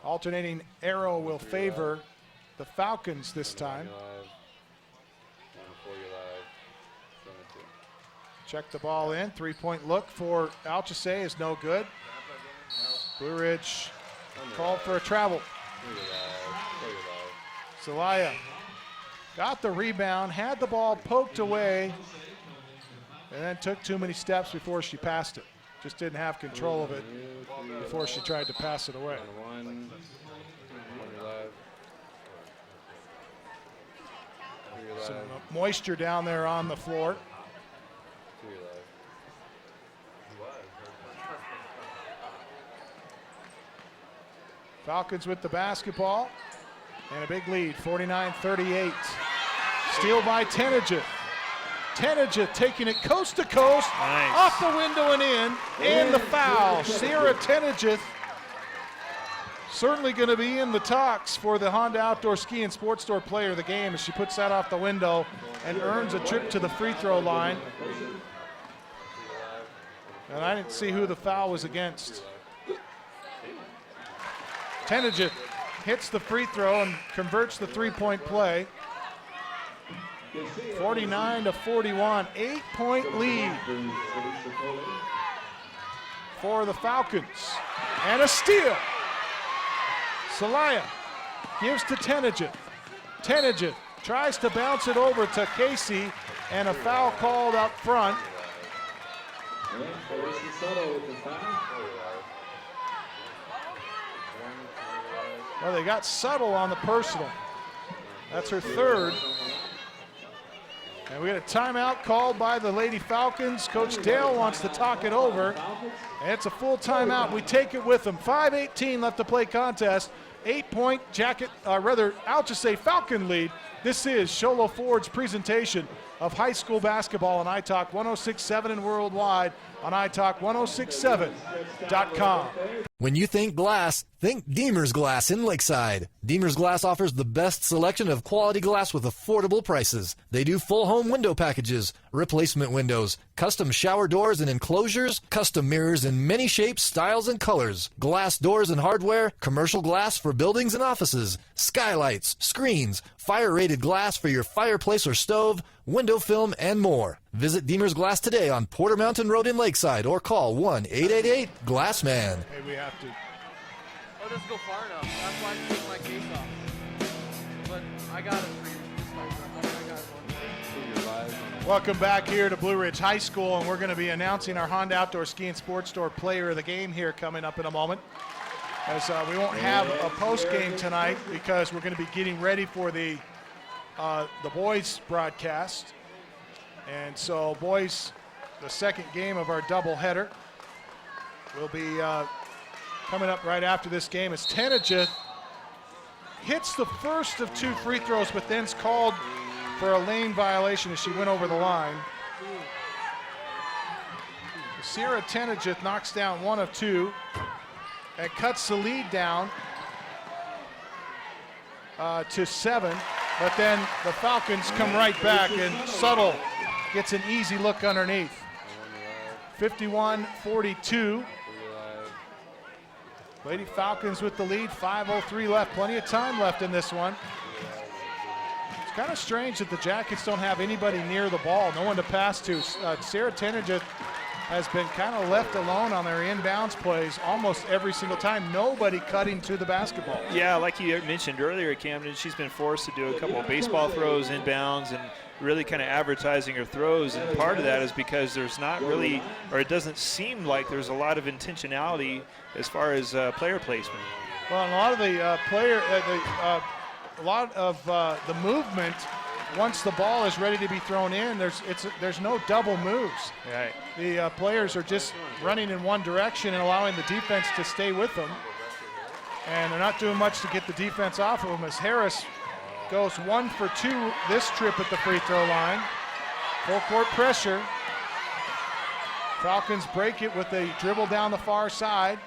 [SPEAKER 3] Alternating arrow will favor the Falcons this time. Check the ball in. Three-point look for Alchesay is no good. Blue Ridge called for a travel. Celaya got the rebound, had the ball poked away, and then took too many steps before she passed it. Just didn't have control of it before she tried to pass it away. Some moisture down there on the floor. Falcons with the basketball and a big lead, 49-38. Steal by Tenageth. Tenageth taking it coast to coast, nice. Off the window and in, and the foul. Sierra Tenageth certainly going to be in the talks for the Honda Outdoor Ski and Sports Store Player of the Game as she puts that off the window and earns a trip to the free throw line. And I didn't see who the foul was against. Tenageth hits the free throw and converts the three-point play. 49-41, 8-point lead for the Falcons. And a steal. Celaya gives to Tenageth. Tenageth tries to bounce it over to Casey, and a foul called up front. Well, they got Subtle on the personal. That's her third. And we got a timeout called by the Lady Falcons. Coach Dale wants to talk it over. And it's a full timeout. We take it with them. 5:18 left to play contest. 8-point Alchesay Falcon lead. This is Sholo Ford's presentation of high school basketball on iTalk 106.7 and worldwide on iTalk1067.com.
[SPEAKER 1] When you think glass, think Deemer's Glass in Lakeside. Deemer's Glass offers the best selection of quality glass with affordable prices. They do full home window packages, replacement windows, custom shower doors and enclosures, custom mirrors in many shapes, styles, and colors, glass doors and hardware, commercial glass for buildings and offices, skylights, screens, fire-rated glass for your fireplace or stove, window film, and more. Visit Deemer's Glass today on Porter Mountain Road in Lakeside or call 1-888-GLASSMAN.
[SPEAKER 3] Hey, we have to.
[SPEAKER 8] Oh, it doesn't go far enough. That's why I take my case off. But I got it for you.
[SPEAKER 3] Welcome back here to Blue Ridge High School, and we're going to be announcing our Honda Outdoor Ski and Sports Store Player of the Game here coming up in a moment. As we won't have a post game tonight because we're going to be getting ready for the boys broadcast. And so boys, the second game of our doubleheader will be coming up right after this game as Tenajith hits the first of 2 free throws, but then's called for a lane violation as she went over the line. Sierra Tenajith knocks down 1 of 2 and cuts the lead down to 7. But then the Falcons come right back, and Subtle gets an easy look underneath. 51-42. Lady Falcons with the lead, 5:03 left. Plenty of time left in this one. It's kind of strange that the Jackets don't have anybody near the ball, no one to pass to. Sarah Tenajith has been kind of left alone on their inbounds plays almost every single time. Nobody cutting to the basketball.
[SPEAKER 2] Yeah, like you mentioned earlier, Camden, she's been forced to do a couple of baseball throws inbounds and really kind of advertising her throws. And part of that is because there's not really, or it doesn't seem like there's a lot of intentionality as far as player placement.
[SPEAKER 3] Well, and a lot of the the movement, once the ball is ready to be thrown in, there's no double moves.
[SPEAKER 2] Right.
[SPEAKER 3] The players are just running in one direction and allowing the defense to stay with them. And they're not doing much to get the defense off of them as Harris goes 1 for 2 this trip at the free throw line. Full court pressure. Falcons break it with a dribble down the far side.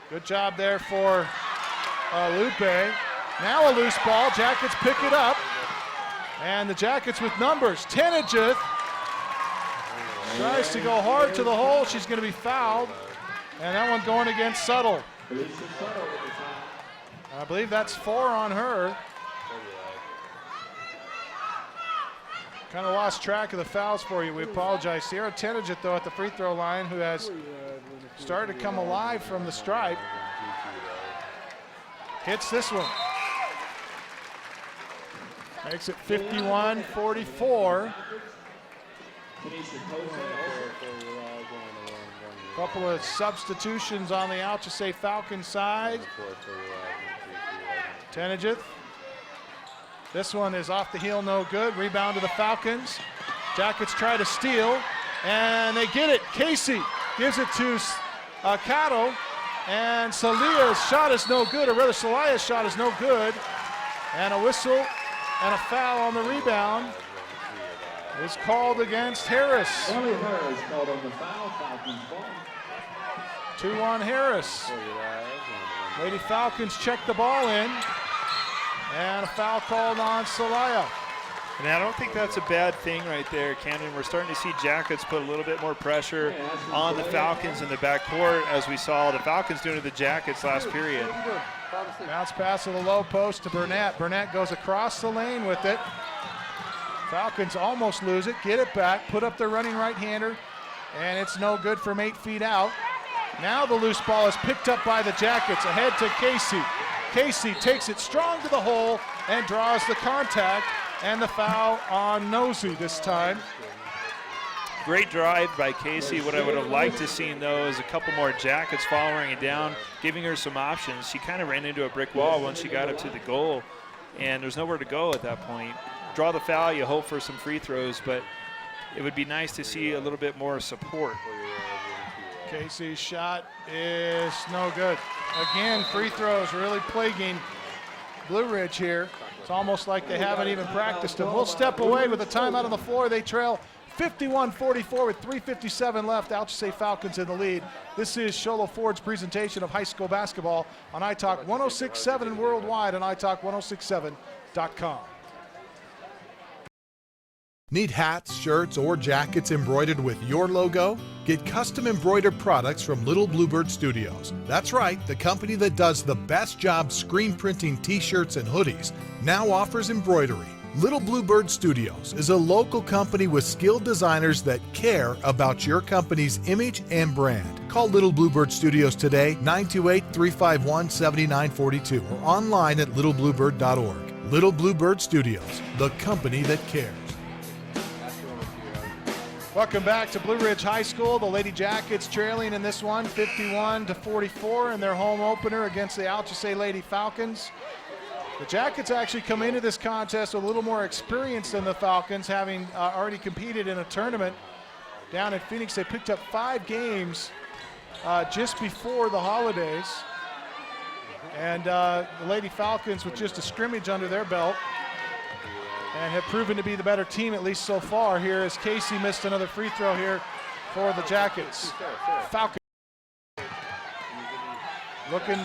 [SPEAKER 3] Good job there for Lupe. Now a loose ball. Jackets pick it up. And the Jackets with numbers. Tenajith tries to go hard to the hole. She's going to be fouled. And that one going against Subtle. I believe that's 4 on her. Kind of lost track of the fouls for you. We apologize. Sierra Tenajith, though, at the free throw line, who has started to come alive from the stripe. Hits this one. Makes it 51-44. Couple of substitutions on the Alchesay Falcon side. Tenajith. This one is off the heel, no good. Rebound to the Falcons. Jackets try to steal, and they get it. Casey gives it to Cato, and Salia's shot is no good, or rather Salia's shot is no good. And a whistle and a foul on the rebound is called against Harris.
[SPEAKER 4] Elliot Harris called on the foul. Falcons ball.
[SPEAKER 3] 2 on Harris. Lady Falcons check the ball in. And a foul called on Salia.
[SPEAKER 2] And I don't think that's a bad thing right there, Camden. We're starting to see Jackets put a little bit more pressure on the Falcons in the backcourt, as we saw the Falcons doing to the Jackets last period.
[SPEAKER 3] Bounce pass to the low post to Burnett. Burnett goes across the lane with it. Falcons almost lose it, get it back, put up their running right-hander, and it's no good from 8 feet out. Now the loose ball is picked up by the Jackets, ahead to Casey. Casey takes it strong to the hole and draws the contact, and the foul on Nosey this time.
[SPEAKER 2] Great drive by Casey. What I would have liked to see, though, is a couple more Jackets following it down, giving her some options. She kind of ran into a brick wall once she got up to the goal, and there's nowhere to go at that point. draw the foul, you hope for some free throws, but it would be nice to see a little bit more support.
[SPEAKER 3] Casey's shot is no good. Again, free throws really plaguing Blue Ridge here. It's almost like they haven't even practiced them. We'll step away with a timeout on the floor. They trail 51-44 with 3:57 left. Alchesay Falcons in the lead. This is Sholo Ford's presentation of high school basketball on iTalk 106.7 and worldwide on iTalk1067.com.
[SPEAKER 6] Need hats, shirts, or jackets embroidered with your logo? Get custom embroidered products from Little Bluebird Studios. That's right, the company that does the best job screen printing t-shirts and hoodies now offers embroidery. Little Bluebird Studios is a local company with skilled designers that care about your company's image and brand. Call Little Bluebird Studios today, 928-351-7942, or online at littlebluebird.org. Little Bluebird Studios, the company that cares.
[SPEAKER 3] Welcome back to Blue Ridge High School. The Lady Jackets trailing in this one, 51-44 in their home opener against the Alchesay Lady Falcons. The Jackets actually come into this contest with a little more experience than the Falcons, having already competed in a tournament down in Phoenix. They picked up 5 games just before the holidays. And the Lady Falcons with just a scrimmage under their belt and have proven to be the better team, at least so far here, as Casey missed another free throw here for the Jackets. Falcons looking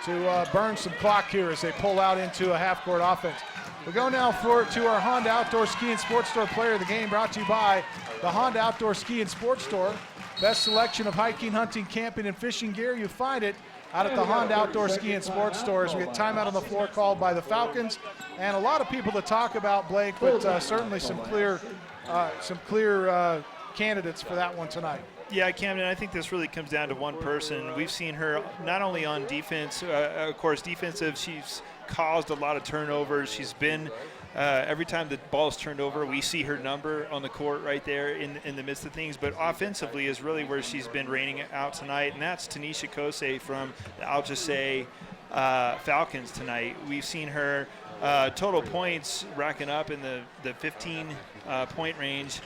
[SPEAKER 3] to burn some clock here as they pull out into a half-court offense. We go now to our Honda Outdoor Ski and Sports Store Player of the Game, brought to you by the Honda Outdoor Ski and Sports Store. Best selection of hiking, hunting, camping, and fishing gear. You find it out at the Honda Outdoor Ski and Sports Stores. We get timeout on the floor called by the Falcons, and a lot of people to talk about, Blake, but certainly some clear candidates for that one tonight.
[SPEAKER 2] Yeah, Camden, I think this really comes down to one person. We've seen her not only on defense, of course, defensive, she's caused a lot of turnovers. She's been, every time the ball's turned over, we see her number on the court right there in the midst of things. But offensively is really where she's been reigning out tonight, and that's Tanisha Kosei from the Alchesay Falcons tonight. We've seen her total points racking up in the 15-point range.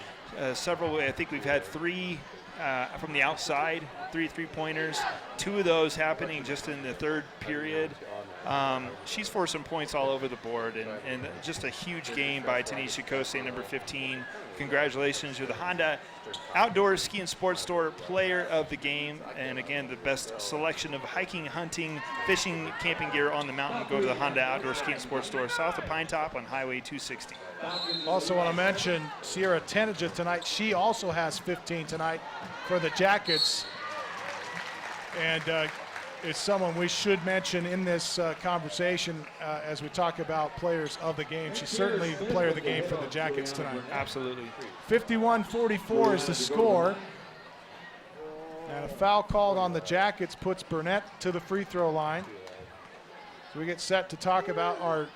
[SPEAKER 2] Several, I think we've had 3 from the outside, 3 3-pointers, 2 of those happening just in the third period. She's forced some points all over the board, and just a huge game by Tanisha Kosei, number 15. Congratulations. You're the Honda Outdoor Ski and Sports Store Player of the Game, and again, the best selection of hiking, hunting, fishing, camping gear on the mountain. Go to the Honda Outdoor Ski and Sports Store south of Pine Top on Highway 260.
[SPEAKER 3] Also want to mention Sierra Tenija tonight. She also has 15 tonight for the Jackets, and is someone we should mention in this conversation as we talk about players of the game. She's certainly the player of the game for the Jackets tonight.
[SPEAKER 2] Absolutely.
[SPEAKER 3] 51-44 is the score. And a foul called on the Jackets puts Burnett to the free throw line. So we get set to talk about our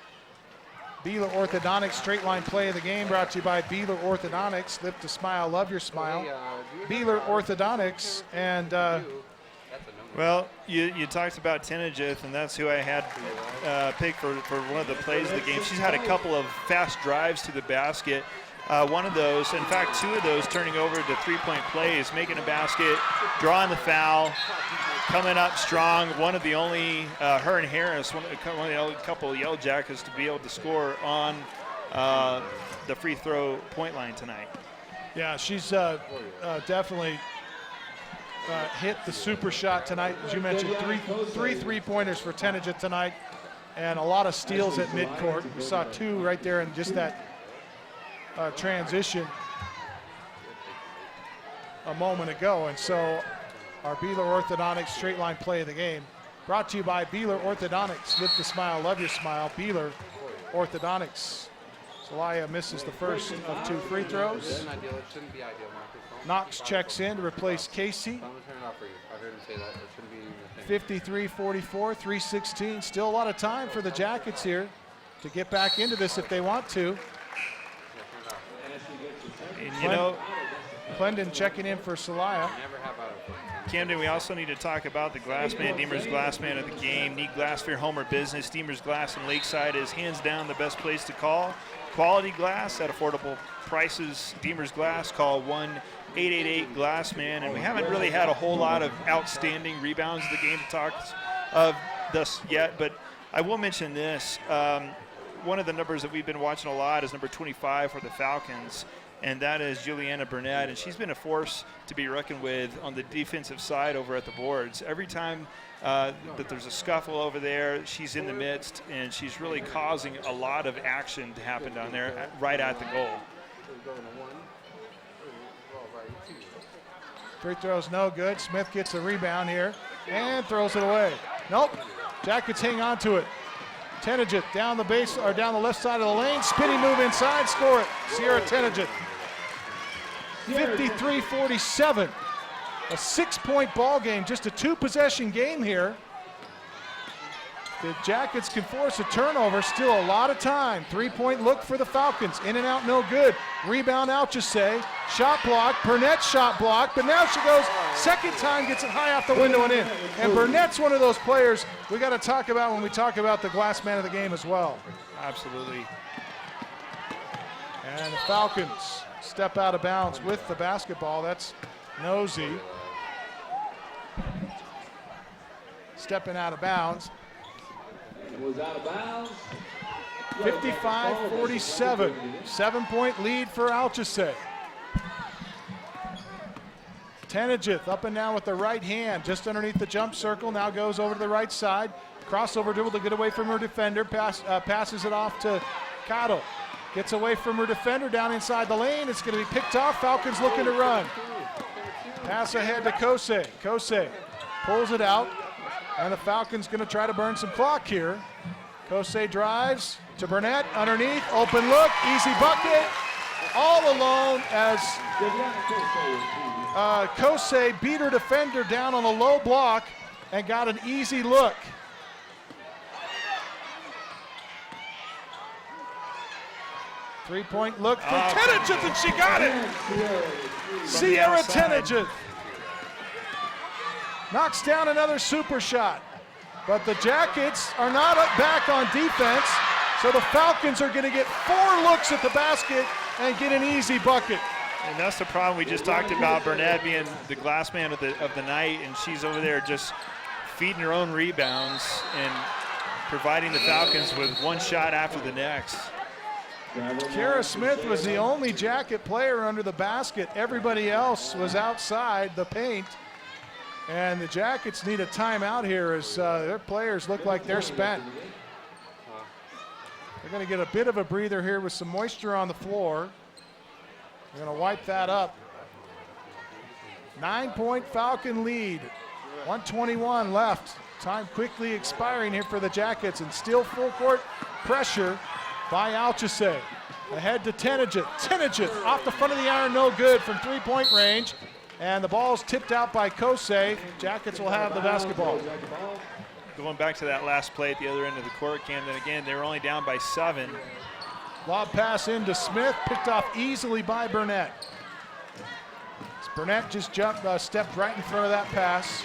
[SPEAKER 3] Beeler Orthodontics straight line play of the game, brought to you by Beeler Orthodontics. Lift a smile, love your smile. Beeler Orthodontics, and
[SPEAKER 2] well, you talked about Tenijith, and that's who I had picked for one of the plays of the game. She's had a couple of fast drives to the basket. One of those, in fact, 2 of those turning over to 3-point plays, making a basket, drawing the foul, coming up strong. One of the only, her and Harris, one of the only couple of Yellowjackets to be able to score on the free throw point line tonight.
[SPEAKER 3] Yeah, she's definitely hit the super shot tonight. As you mentioned, three 3-pointers for Tenija tonight, and a lot of steals at midcourt. We saw 2 right there in just that transition a moment ago. And so our Beeler Orthodontics straight line play of the game, brought to you by Beeler Orthodontics. Lift the smile, love your smile. Beeler Orthodontics. Zelaya misses the first of 2 free throws. Knox checks in to replace Casey. 53-44, 3:16. Still a lot of time for the Jackets here to get back into this if they want to.
[SPEAKER 2] And you know,
[SPEAKER 3] Clendon checking in for Celaya.
[SPEAKER 2] Camden, we also need to talk about the Glassman, Deemer's Glassman of the game. Need glass for your home or business. Deemer's Glass in Lakeside is hands down the best place to call. Quality glass at affordable prices. Deemer's Glass, call 1-888-GLASSMAN. And we haven't really had a whole lot of outstanding rebounds of the game to talk of thus yet, but I will mention this. One of the numbers that we've been watching a lot is number 25 for the Falcons, and that is Juliana Burnett, and she's been a force to be reckoned with on the defensive side over at the boards. Every time that there's a scuffle over there, she's in the midst, and she's really causing a lot of action to happen down there right at the goal.
[SPEAKER 3] Free throw's no good. Smith gets a rebound here and throws it away. Nope. Jackets hang on to it. Tenegit down the base, or down the left side of the lane. Spinning move inside, score it. Sierra Tenegit. 53-47. A 6-point ball game, just a 2-possession game here. The Jackets can force a turnover, still a lot of time. 3-point look for the Falcons. In and out, no good. Rebound, Alchesay. Shot block. Burnett's shot block, but now she goes second time, gets it high off the window and in. And Burnett's one of those players we got to talk about when we talk about the glass man of the game as well.
[SPEAKER 2] Absolutely.
[SPEAKER 3] And the Falcons step out of bounds with the basketball. That's Nosey. Stepping out of bounds.
[SPEAKER 4] Was out of bounds.
[SPEAKER 3] 55-47. 7-point lead for Alchesay. Tenegit up and down with the right hand, just underneath the jump circle. Now goes over to the right side. Crossover dribble to get away from her defender. Passes it off to Cottle. Gets away from her defender down inside the lane. It's going to be picked off. Falcons looking to run. Pass ahead to Alchesay. Alchesay pulls it out. And the Falcons going to try to burn some clock here. Alchesay drives to Burnett, underneath, open look, easy bucket. All alone as Alchesay beat her defender down on a low block and got an easy look. Three-point look from Tenegit, and she got it. Sierra Tenegit knocks down another super shot. But the Jackets are not back on defense, so the Falcons are going to get 4 looks at the basket and get an easy bucket.
[SPEAKER 2] And that's the problem we just talked about, Burnett being the glass man of the night, and she's over there just feeding her own rebounds and providing the Falcons with one shot after the next.
[SPEAKER 3] Kara Smith was the only Jacket player under the basket. Everybody else was outside the paint. And the Jackets need a timeout here as their players look like they're spent. They're going to get a bit of a breather here with some moisture on the floor. They're going to wipe that up. 9-point Falcon lead. 1:21 left. Time quickly expiring here for the Jackets, and still full court pressure by Alchesay. Ahead to Tenegit. Tenegit off the front of the iron, no good from 3-point range. And the ball's tipped out by Alchesay. Jackets will have the basketball.
[SPEAKER 2] Going back to that last play at the other end of the court, Camden, again, they were only down by 7.
[SPEAKER 3] Lob pass into Smith, picked off easily by Burnett. Burnett just stepped right in front of that pass.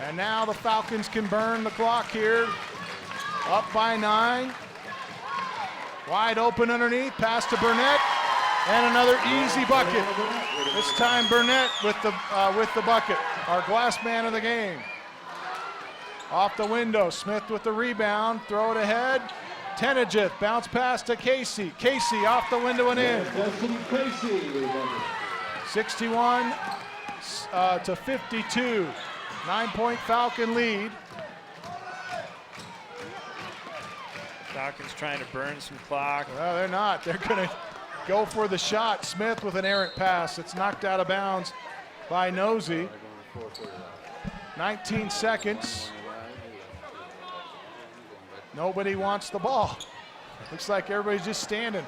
[SPEAKER 3] And now the Falcons can burn the clock here. Up by 9. Wide open underneath, pass to Burnett. And another easy bucket. This time Burnett with the bucket. Our glass man of the game. Off the window, Smith with the rebound. Throw it ahead. Tenegit, bounce pass to Casey. Casey off the window and in. 61 to 52. 9-point Falcon lead.
[SPEAKER 2] Falcons trying to burn some clock.
[SPEAKER 3] Well, they're not. They're going to go for the shot. Smith with an errant pass. It's knocked out of bounds by Nosey. 19 seconds. Nobody wants the ball. Looks like everybody's just standing.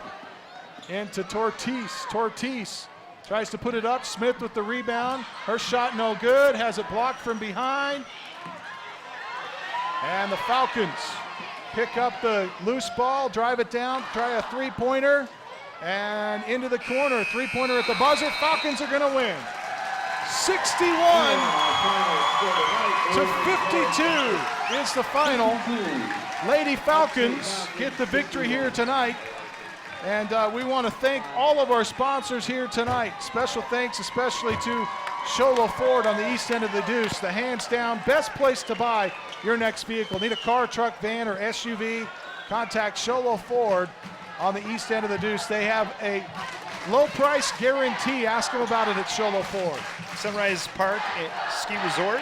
[SPEAKER 3] Into Tortis. Tortis tries to put it up. Smith with the rebound. Her shot no good. Has it blocked from behind. And the Falcons pick up the loose ball, drive it down, try a three-pointer, and into the corner. Three-pointer at the buzzer. Falcons are going to win. 61 to 52 is the final. Lady Falcons get the victory here tonight. And we want to thank all of our sponsors here tonight. Special thanks especially to Sholo Ford on the east end of the Deuce, the hands down best place to buy your next vehicle. Need a car, truck, van, or SUV? Contact Sholo Ford on the east end of the Deuce. They have a low price guarantee. Ask them about it at Sholo Ford.
[SPEAKER 2] Sunrise Park Ski Resort,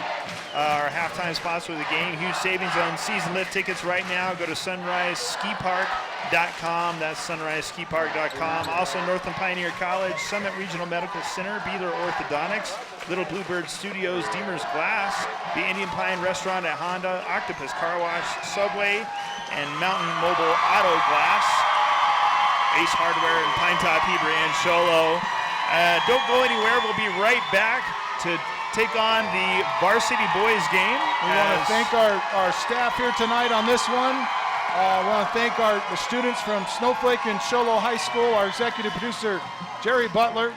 [SPEAKER 2] our halftime sponsor of the game. Huge savings on season lift tickets right now. Go to sunriseskipark.com. That's sunriseskipark.com. Also Northland Pioneer College, Summit Regional Medical Center, Beeler Orthodontics, Little Bluebird Studios, Deemer's Glass, the Indian Pine Restaurant at Honda, Octopus Car Wash, Subway, and Mountain Mobile Auto Glass, Ace Hardware, and Pinetop Heber and Sholo. Don't go anywhere. We'll be right back to take on the varsity boys game.
[SPEAKER 3] We want to thank our staff here tonight on this one. I want to thank the students from Snowflake and Sholo High School, our executive producer, Jerry Butler,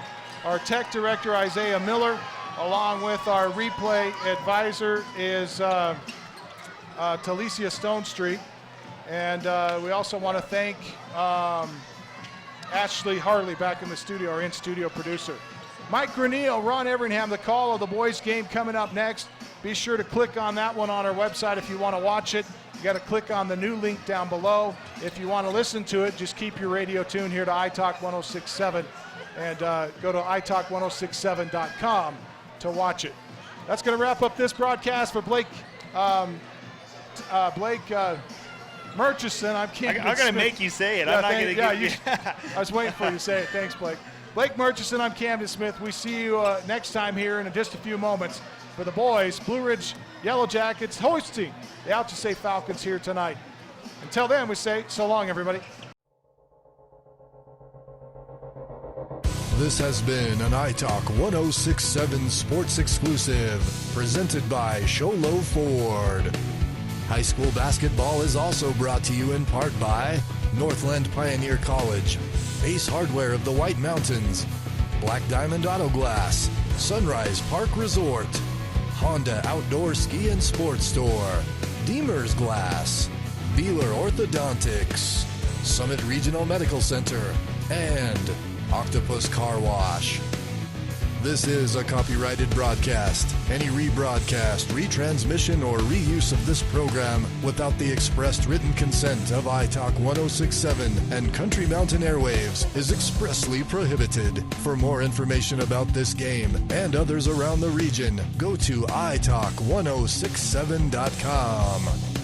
[SPEAKER 3] our tech director, Isaiah Miller, along with our replay advisor is Talicia Stonestreet. And we also want to thank Ashley Harley back in the studio, our in-studio producer. Mike Granillo, Ron Everingham, the call of the boys game coming up next. Be sure to click on that one on our website if you want to watch it. You got to click on the new link down below. If you want to listen to it, just keep your radio tuned here to iTalk 1067 and go to iTalk1067.com to watch it. That's going to wrap up this broadcast for Blake Murchison. I'm
[SPEAKER 2] going to make you say it. I'm not going to give you.
[SPEAKER 3] I was waiting for you to say it. Thanks, Blake. Blake Murchison, I'm Camden Smith. We see you next time here in just a few moments for the boys. Blue Ridge Yellowjackets hosting the Alchesay Falcons here tonight. Until then, we say so long, everybody.
[SPEAKER 1] This has been an iTalk 1067 Sports Exclusive, presented by Sholo Ford. High school basketball is also brought to you in part by Northland Pioneer College, Ace Hardware of the White Mountains, Black Diamond Auto Glass, Sunrise Park Resort, Honda Outdoor Ski and Sports Store, Deemer's Glass, Beeler Orthodontics, Summit Regional Medical Center, and Octopus Car Wash. This is a copyrighted broadcast. Any rebroadcast, retransmission, or reuse of this program without the expressed written consent of iTalk 1067 and Country Mountain Airwaves is expressly prohibited. For more information about this game and others around the region, go to iTalk1067.com.